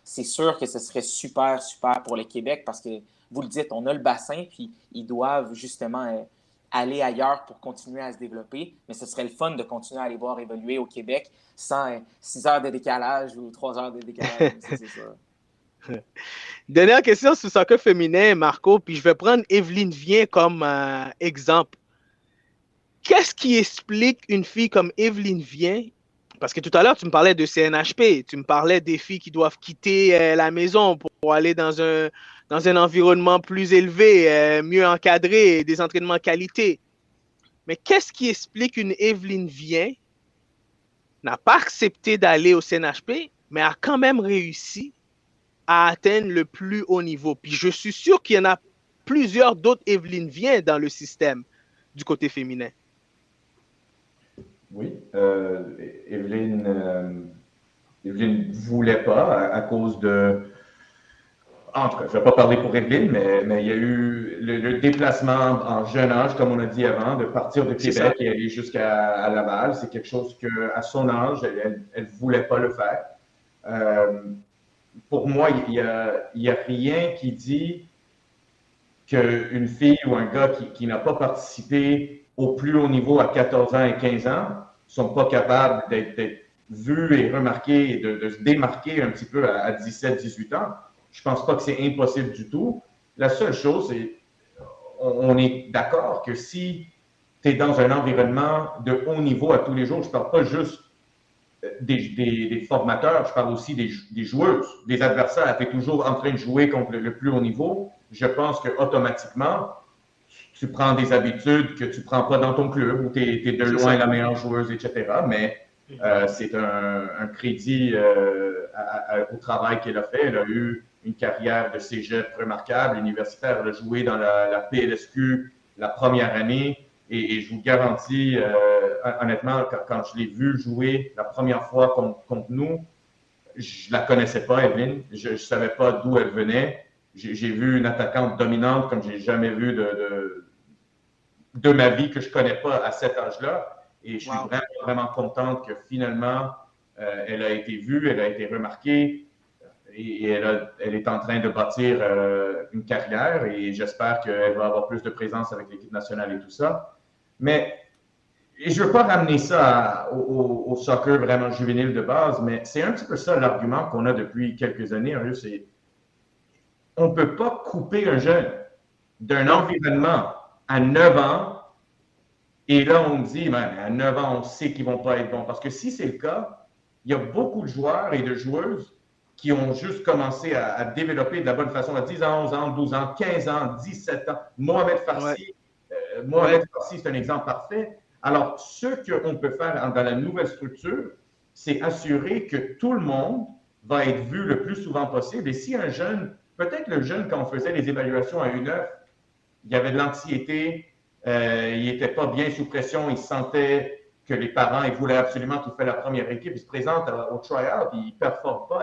c'est sûr que ce serait super, super pour le Québec parce que, vous le dites, on a le bassin, puis ils doivent justement aller ailleurs pour continuer à se développer. Mais ce serait le fun de continuer à les voir évoluer au Québec sans 6 heures de décalage ou 3 heures de décalage. C'est ça. Dernière question sur le soccer féminin, Marco, puis je vais prendre Evelyne Viens comme exemple. Qu'est-ce qui explique une fille comme Evelyne Viens? Parce que tout à l'heure, tu me parlais de CNHP, tu me parlais des filles qui doivent quitter la maison pour aller dans un environnement plus élevé, mieux encadré, des entraînements qualité. Mais qu'est-ce qui explique une Evelyne Viens n'a pas accepté d'aller au CNHP, mais a quand même réussi à atteindre le plus haut niveau? Puis je suis sûr qu'il y en a plusieurs d'autres Evelyne Viens dans le système du côté féminin. Oui, Evelyne ne voulait pas à cause de En tout cas, je ne vais pas parler pour Evelyne, mais il y a eu le déplacement en jeune âge, comme on a dit avant, de partir de Québec et aller jusqu'à Laval. C'est quelque chose qu'à son âge, elle ne voulait pas le faire. Pour moi, il y a rien qui dit qu'une fille ou un gars qui n'a pas participé au plus haut niveau à 14 ans et 15 ans ne sont pas capables d'être vus et remarqués et de se démarquer un petit peu à 17, 18 ans. Je ne pense pas que c'est impossible du tout. La seule chose, c'est on est d'accord que si tu es dans un environnement de haut niveau à tous les jours, je ne parle pas juste des formateurs, je parle aussi des joueuses, des adversaires. Tu es toujours en train de jouer contre le plus haut niveau. Je pense qu'automatiquement, tu prends des habitudes que tu ne prends pas dans ton club où tu es de loin la meilleure joueuse, etc. Mais c'est un crédit au travail qu'elle a fait. Elle a eu une carrière de cégep remarquable, universitaire. Elle a joué dans la PLSQ la première année. Et je vous garantis, honnêtement, quand je l'ai vue jouer la première fois contre nous, je ne la connaissais pas, Evelyne. Je ne savais pas d'où elle venait. J'ai vu une attaquante dominante comme je n'ai jamais vu de ma vie, que je ne connais pas à cet âge-là. Et je suis vraiment, vraiment contente que finalement, elle a été vue, elle a été remarquée et elle est en train de bâtir une carrière et j'espère qu'elle va avoir plus de présence avec l'équipe nationale et tout ça. Mais et je ne veux pas ramener ça au soccer vraiment juvénile de base, mais c'est un petit peu ça l'argument qu'on a depuis quelques années. C'est on ne peut pas couper un jeune d'un environnement à 9 ans et là, on me dit, à 9 ans, on sait qu'ils ne vont pas être bons. Parce que si c'est le cas, il y a beaucoup de joueurs et de joueuses qui ont juste commencé à développer de la bonne façon à 10 ans, 11 ans, 12 ans, 15 ans, 17 ans. Mohamed Farsi, c'est un exemple parfait. Alors, ce qu'on peut faire dans la nouvelle structure, c'est assurer que tout le monde va être vu le plus souvent possible. Et si un jeune, peut-être le jeune, quand on faisait les évaluations à U9, il y avait de l'anxiété, il n'était pas bien sous pression, il sentait que les parents ils voulaient absolument qu'il fasse la première équipe, il se présente au try-out, il ne performe pas,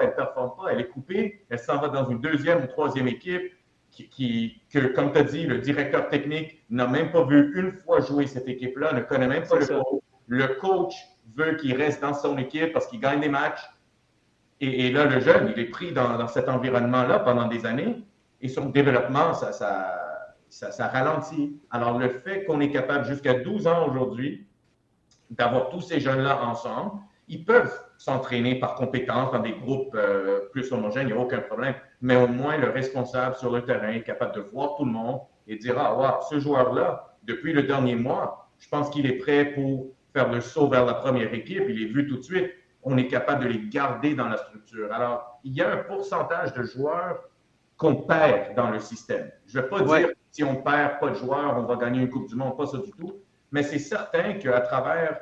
elle est coupée, elle s'en va dans une deuxième ou troisième équipe que, comme tu as dit, le directeur technique n'a même pas vu une fois jouer cette équipe-là, ne connaît même pas le coach. Le coach veut qu'il reste dans son équipe parce qu'il gagne des matchs. Et là, le jeune, il est pris dans cet environnement-là pendant des années et son développement, ça ralentit. Alors, le fait qu'on est capable jusqu'à 12 ans aujourd'hui d'avoir tous ces jeunes-là ensemble, ils peuvent s'entraîner par compétence dans des groupes plus homogènes, il n'y a aucun problème. Mais au moins, le responsable sur le terrain est capable de voir tout le monde et dire « Ah, wow, ce joueur-là, depuis le dernier mois, je pense qu'il est prêt pour faire le saut vers la première équipe. Il est vu tout de suite. On est capable de les garder dans la structure. » Alors, il y a un pourcentage de joueurs qu'on perd dans le système. Je ne vais pas dire si on ne perd pas de joueurs, on va gagner une Coupe du Monde, pas ça du tout. Mais c'est certain qu'à travers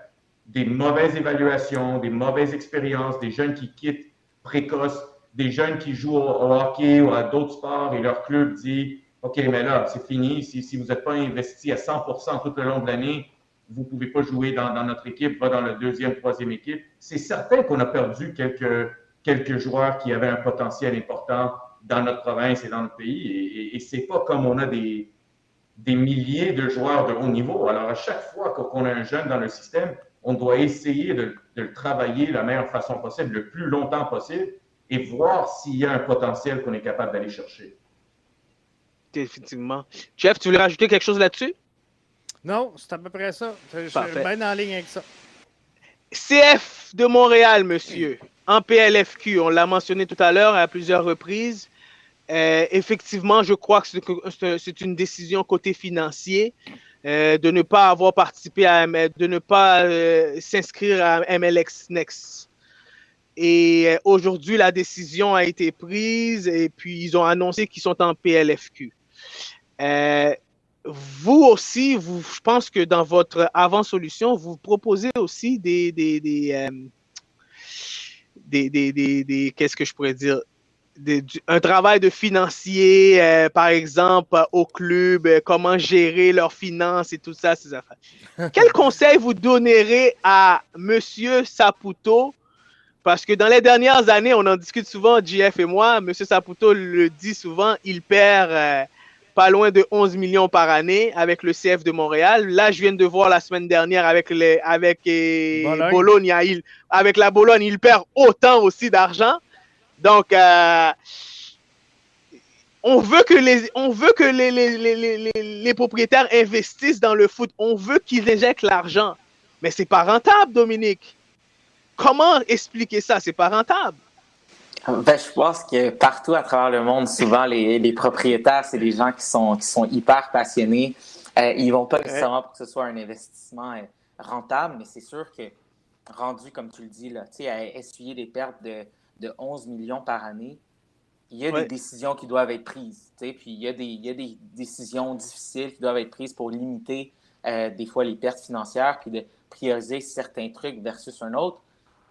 des mauvaises évaluations, des mauvaises expériences, des jeunes qui quittent précoces, des jeunes qui jouent au hockey ou à d'autres sports et leur club dit « OK, mais là, c'est fini. Si vous n'êtes pas investi à 100% tout le long de l'année, vous ne pouvez pas jouer dans notre équipe, va dans la deuxième, troisième équipe. » C'est certain qu'on a perdu quelques joueurs qui avaient un potentiel important dans notre province et dans notre pays. Et ce n'est pas comme on a des milliers de joueurs de haut niveau. Alors, à chaque fois qu'on a un jeune dans le système, on doit essayer de le travailler de la meilleure façon possible, le plus longtemps possible, et voir s'il y a un potentiel qu'on est capable d'aller chercher. Définitivement. Jeff, tu voulais rajouter quelque chose là-dessus? Non, c'est à peu près ça. Je suis bien en ligne avec ça. CF de Montréal, monsieur, en PLFQ, on l'a mentionné tout à l'heure à plusieurs reprises. Effectivement, je crois que c'est une décision côté financier de ne pas avoir participé de ne pas s'inscrire à MLS Next. Et aujourd'hui, la décision a été prise et puis ils ont annoncé qu'ils sont en PLFQ. Vous aussi, je pense que dans votre avant-solution, vous proposez aussi qu'est-ce que je pourrais dire? Un travail de financier, par exemple, au club, comment gérer leurs finances et tout ça, ces affaires. Quel conseil vous donnerez à M. Saputo Parce que dans les dernières années, on en discute souvent, JF et moi, M. Saputo le dit souvent, il perd pas loin de 11 millions par année avec le CF de Montréal. Là, je viens de voir la semaine dernière avec Bologne, avec la Bologne, il perd autant aussi d'argent. Donc, on veut que les propriétaires investissent dans le foot. On veut qu'ils injectent l'argent. Mais c'est pas rentable, Dominique. Comment expliquer ça? C'est pas rentable. Ben, je pense que partout à travers le monde, souvent, les propriétaires, c'est des gens qui sont hyper passionnés. Ils vont pas nécessairement pour que ce soit un investissement rentable, mais c'est sûr que rendu, comme tu le dis, là, à essuyer des pertes de 11 millions par année, il y a des décisions qui doivent être prises. Puis il y a des décisions difficiles qui doivent être prises pour limiter des fois les pertes financières, puis de prioriser certains trucs versus un autre.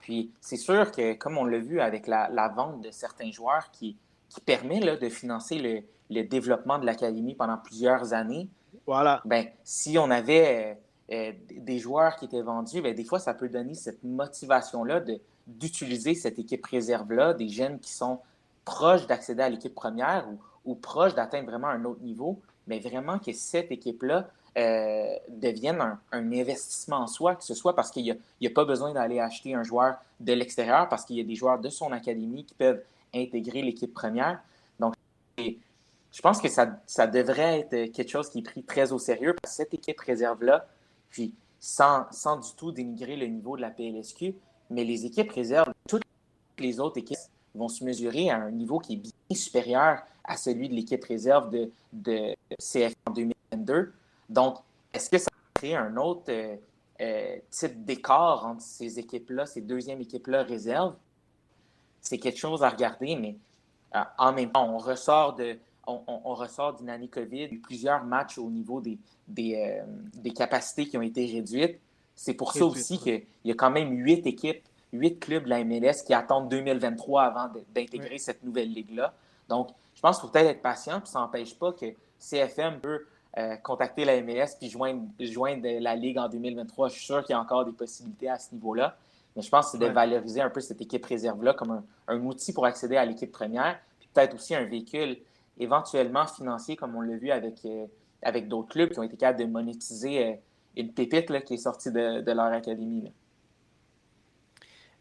Puis c'est sûr que, comme on l'a vu avec la vente de certains joueurs qui permet là, de financer le développement de l'académie pendant plusieurs années, voilà. Ben, si on avait des joueurs qui étaient vendus, ben, des fois, ça peut donner cette motivation-là d'utiliser cette équipe réserve-là, des jeunes qui sont proches d'accéder à l'équipe première ou proches d'atteindre vraiment un autre niveau, mais vraiment que cette équipe-là devienne un investissement en soi, que ce soit parce qu'il n'y a pas besoin d'aller acheter un joueur de l'extérieur, parce qu'il y a des joueurs de son académie qui peuvent intégrer l'équipe première. Donc, je pense que ça devrait être quelque chose qui est pris très au sérieux, parce que cette équipe réserve-là, puis sans du tout dénigrer le niveau de la PLSQ, mais les équipes réserves, toutes les autres équipes vont se mesurer à un niveau qui est bien supérieur à celui de l'équipe réserve de CF en 2022. Donc, est-ce que ça crée un autre type d'écart entre ces équipes-là, ces deuxièmes équipes-là réserves? C'est quelque chose à regarder, mais en même temps, on ressort d'une année COVID, il y a eu plusieurs matchs au niveau des capacités qui ont été réduites. C'est pour ça aussi qu'il y a quand même 8 clubs de la MLS qui attendent 2023 avant d'intégrer cette nouvelle ligue-là. Donc, je pense qu'il faut peut-être être patient, puis ça n'empêche pas que CFM peut contacter la MLS puis joindre la Ligue en 2023. Je suis sûr qu'il y a encore des possibilités à ce niveau-là. Mais je pense que c'est de valoriser un peu cette équipe réserve-là comme un outil pour accéder à l'équipe première, puis peut-être aussi un véhicule éventuellement financier, comme on l'a vu avec d'autres clubs qui ont été capables de monétiser une pépite là, qui est sortie de leur académie. Là.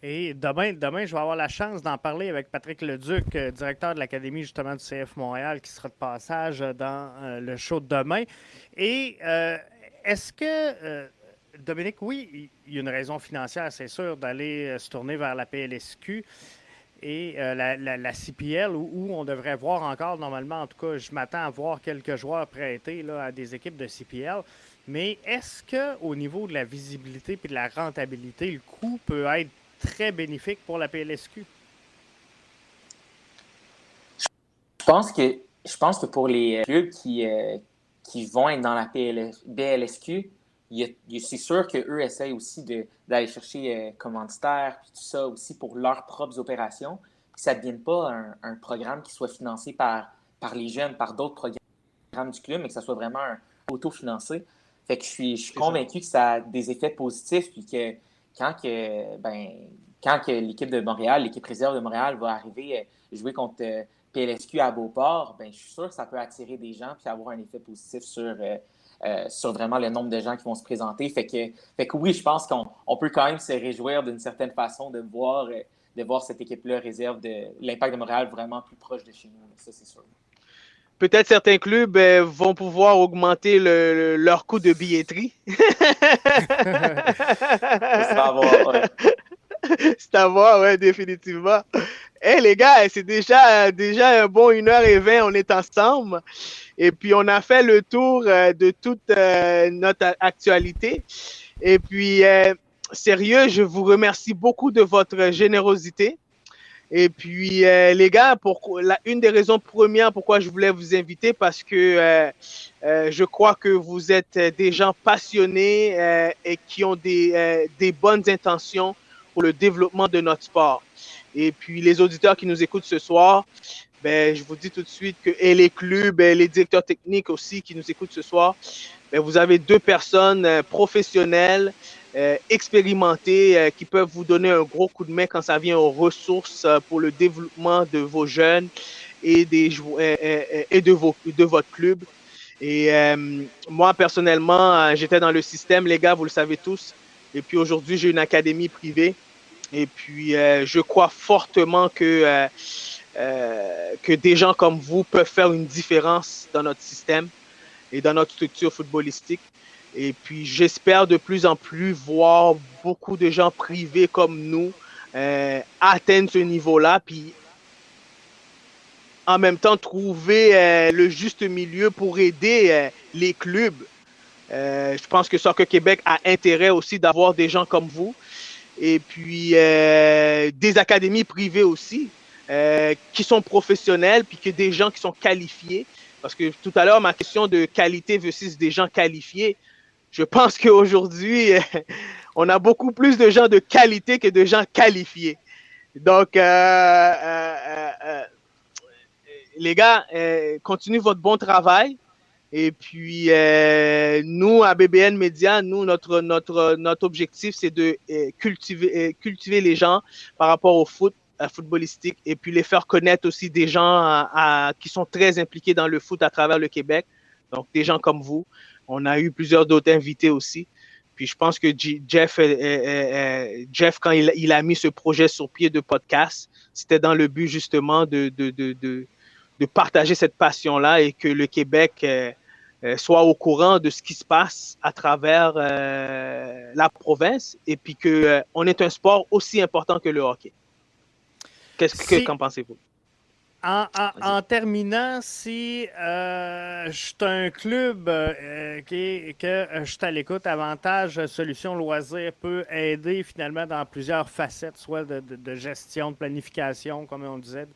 Et demain, je vais avoir la chance d'en parler avec Patrick Leduc, directeur de l'Académie justement du CF Montréal, qui sera de passage dans le show de demain. Et est-ce que, Dominique, oui, il y a une raison financière, c'est sûr, d'aller se tourner vers la PLSQ et la CPL, où on devrait voir encore, normalement, en tout cas, je m'attends à voir quelques joueurs prêtés là, à des équipes de CPL. Mais est-ce qu'au niveau de la visibilité et de la rentabilité, le coût peut être très bénéfique pour la PLSQ? Je pense que pour les clubs qui vont être dans la BLSQ, c'est sûr qu'eux essayent aussi d'aller chercher commanditaires et tout ça aussi pour leurs propres opérations. Que ça ne devienne pas un programme qui soit financé par les jeunes, par d'autres programmes du club, mais que ça soit vraiment un autofinancé. Fait que je suis convaincu que ça a des effets positifs puis que quand l'équipe de Montréal, l'équipe réserve de Montréal va arriver jouer contre PLSQ à Beauport, je suis sûr que ça peut attirer des gens et avoir un effet positif sur vraiment le nombre de gens qui vont se présenter. Fait que oui, je pense qu'on peut quand même se réjouir d'une certaine façon de voir cette équipe-là réserve de l'Impact de Montréal vraiment plus proche de chez nous. Ça, c'est sûr. Peut-être certains clubs vont pouvoir augmenter leur coût de billetterie. C'est à voir, ouais. C'est à voir, ouais, définitivement. Les gars, c'est déjà un bon 1h20, on est ensemble. Et puis, on a fait le tour de toute notre actualité. Et puis, sérieux, je vous remercie beaucoup de votre générosité. Et puis, les gars, une des raisons premières pourquoi je voulais vous inviter, parce que je crois que vous êtes des gens passionnés et qui ont des bonnes intentions pour le développement de notre sport. Et puis, les auditeurs qui nous écoutent ce soir, je vous dis tout de suite et les clubs, les directeurs techniques aussi qui nous écoutent ce soir, vous avez deux personnes professionnelles expérimentés qui peuvent vous donner un gros coup de main quand ça vient aux ressources pour le développement de vos jeunes et, et de votre club. Et moi, personnellement, j'étais dans le système, les gars, vous le savez tous. Et puis aujourd'hui, j'ai une académie privée. Et puis, je crois fortement que des gens comme vous peuvent faire une différence dans notre système et dans notre structure footballistique. Et puis, j'espère de plus en plus voir beaucoup de gens privés comme nous atteindre ce niveau-là, puis en même temps trouver le juste milieu pour aider les clubs. Je pense que Soccer Québec a intérêt aussi d'avoir des gens comme vous et puis des académies privées aussi qui sont professionnelles puis que des gens qui sont qualifiés. Parce que tout à l'heure, ma question de qualité versus des gens qualifiés, je pense qu'aujourd'hui, on a beaucoup plus de gens de qualité que de gens qualifiés. Donc, les gars, continuez votre bon travail. Et puis, nous, à BBN Media, nous, notre objectif, c'est de cultiver les gens par rapport au footballistique et puis les faire connaître aussi des gens qui sont très impliqués dans le foot à travers le Québec. Donc, des gens comme vous. On a eu plusieurs d'autres invités aussi. Puis, je pense que Jeff, quand il a mis ce projet sur pied de podcast, c'était dans le but justement de partager cette passion-là et que le Québec soit au courant de ce qui se passe à travers la province et puis qu'on est un sport aussi important que le hockey. Qu'en pensez-vous? En terminant, si je suis un club que je suis à l'écoute, Avantage Solutions Loisirs peut aider finalement dans plusieurs facettes, soit de gestion, de planification, comme on disait,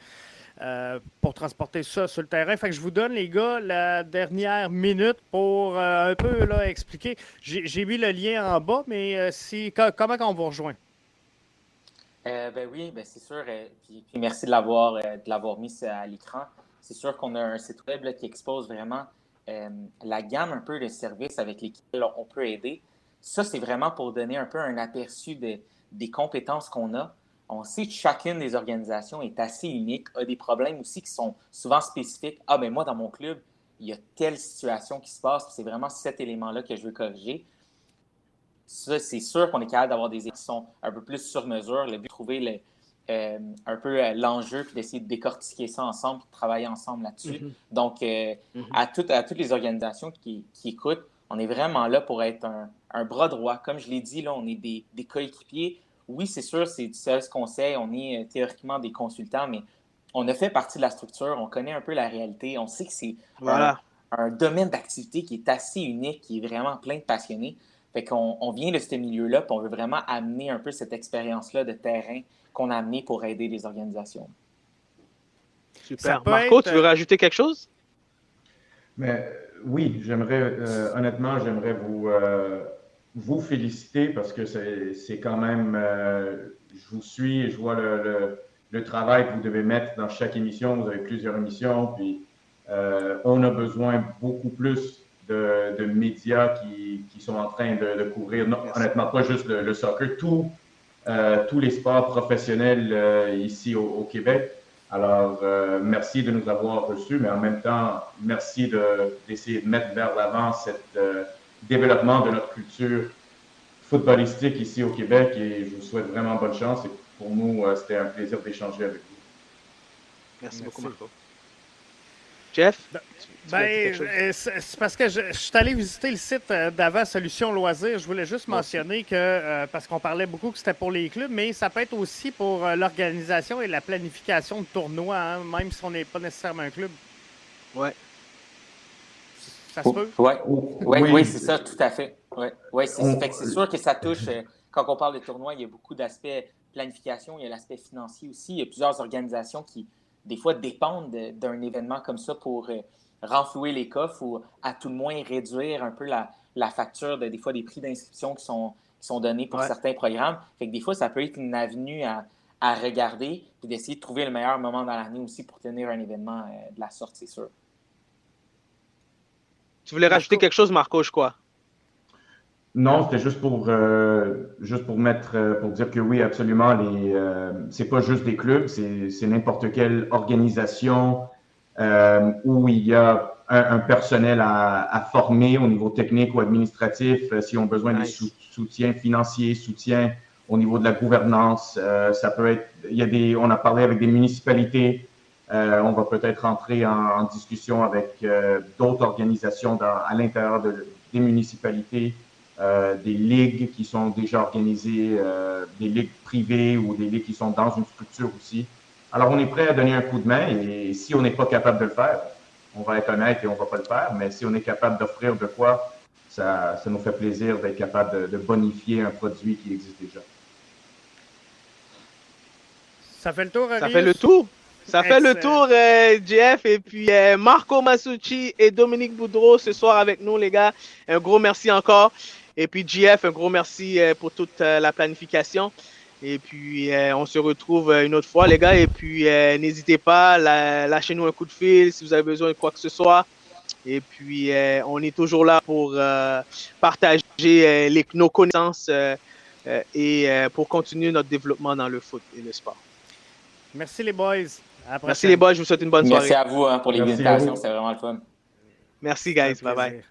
pour transporter ça sur le terrain. Fait que je vous donne, les gars, la dernière minute pour un peu là, expliquer. J'ai mis le lien en bas, mais comment on vous rejoint? Ben oui, ben c'est sûr. Puis merci de l'avoir mis à l'écran. C'est sûr qu'on a un site web là, qui expose vraiment la gamme un peu de services avec lesquels on peut aider. Ça, c'est vraiment pour donner un peu un aperçu des compétences qu'on a. On sait que chacune des organisations est assez unique, a des problèmes aussi qui sont souvent spécifiques. Ah, ben moi, dans mon club, il y a telle situation qui se passe, c'est vraiment cet élément-là que je veux corriger. Ça, c'est sûr qu'on est capable d'avoir des équipes qui sont un peu plus sur mesure. Le but de trouver un peu l'enjeu puis d'essayer de décortiquer ça ensemble et de travailler ensemble là-dessus. Mm-hmm. Donc, à toutes les organisations qui écoutent, on est vraiment là pour être un bras droit. Comme je l'ai dit, là, on est des coéquipiers. Oui, c'est sûr, c'est du service conseil. On est théoriquement des consultants, mais on a fait partie de la structure. On connaît un peu la réalité. On sait que c'est un domaine d'activité qui est assez unique, qui est vraiment plein de passionnés. Fait qu'on vient de ce milieu-là, puis on veut vraiment amener un peu cette expérience-là de terrain qu'on a amenée pour aider les organisations. Super. Marco, tu veux rajouter quelque chose? Mais oui, honnêtement, j'aimerais vous féliciter parce que c'est quand même, je vous suis et je vois le travail que vous devez mettre dans chaque émission. Vous avez plusieurs émissions, puis on a besoin beaucoup plus de médias qui sont en train de couvrir, honnêtement, pas juste le soccer, tous les sports professionnels ici au Québec. Alors, merci de nous avoir reçus, mais en même temps, merci d'essayer de mettre vers l'avant ce développement de notre culture footballistique ici au Québec et je vous souhaite vraiment bonne chance. Et pour nous, c'était un plaisir d'échanger avec vous. Merci beaucoup, Marco. Jeff? C'est parce que je suis allé visiter le site d'Ava Solutions Loisirs. Je voulais juste mentionner que, parce qu'on parlait beaucoup que c'était pour les clubs, mais ça peut être aussi pour l'organisation et la planification de tournois, hein, même si on n'est pas nécessairement un club. Ouais. Ça se peut? Oui, c'est ça, tout à fait. Ouais, c'est sûr que ça touche, quand on parle de tournois, il y a beaucoup d'aspects planification, il y a l'aspect financier aussi. Il y a plusieurs organisations qui, des fois, dépendent d'un événement comme ça pour renflouer les coffres ou à tout le moins réduire un peu la facture des fois des prix d'inscription qui sont donnés pour certains programmes. Fait que des fois, ça peut être une avenue à regarder et d'essayer de trouver le meilleur moment dans l'année aussi pour tenir un événement de la sorte, c'est sûr. Tu voulais rajouter quelque chose, Marco, je crois? Non, c'était juste pour pour dire que oui, absolument, c'est pas juste des clubs, c'est n'importe quelle organisation où il y a un personnel à former au niveau technique ou administratif, s'ils ont besoin de soutien financier, soutien au niveau de la gouvernance, ça peut être, on a parlé avec des municipalités, on va peut-être entrer en discussion avec d'autres organisations à l'intérieur des municipalités. Des ligues qui sont déjà organisées, des ligues privées ou des ligues qui sont dans une structure aussi. Alors, on est prêt à donner un coup de main et si on n'est pas capable de le faire, on va être honnête et on ne va pas le faire, mais si on est capable d'offrir de quoi, ça nous fait plaisir d'être capable de bonifier un produit qui existe déjà. Ça fait le tour, Arius? Ça fait le tour. Ça fait le tour, Jeff. Et puis, Marco Masucci et Dominique Boudreau ce soir avec nous, les gars. Un gros merci encore. Et puis, Jeff, un gros merci pour toute la planification. Et puis, on se retrouve une autre fois, les gars. Et puis, n'hésitez pas, lâchez-nous un coup de fil si vous avez besoin de quoi que ce soit. Et puis, on est toujours là pour partager nos connaissances et pour continuer notre développement dans le foot et le sport. Merci les boys. Merci les boys, je vous souhaite une bonne soirée. Merci à vous pour l'invitation, c'était vraiment le fun. Merci guys, bye bye.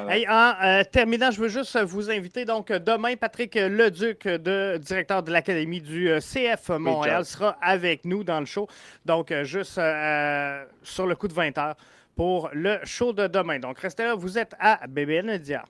Hey, en terminant, je veux juste vous inviter. Donc, demain, Patrick Leduc, directeur de l'Académie du CF Montréal, sera avec nous dans le show. Donc, juste sur le coup de 20h pour le show de demain. Donc, restez là, vous êtes à BBN Media.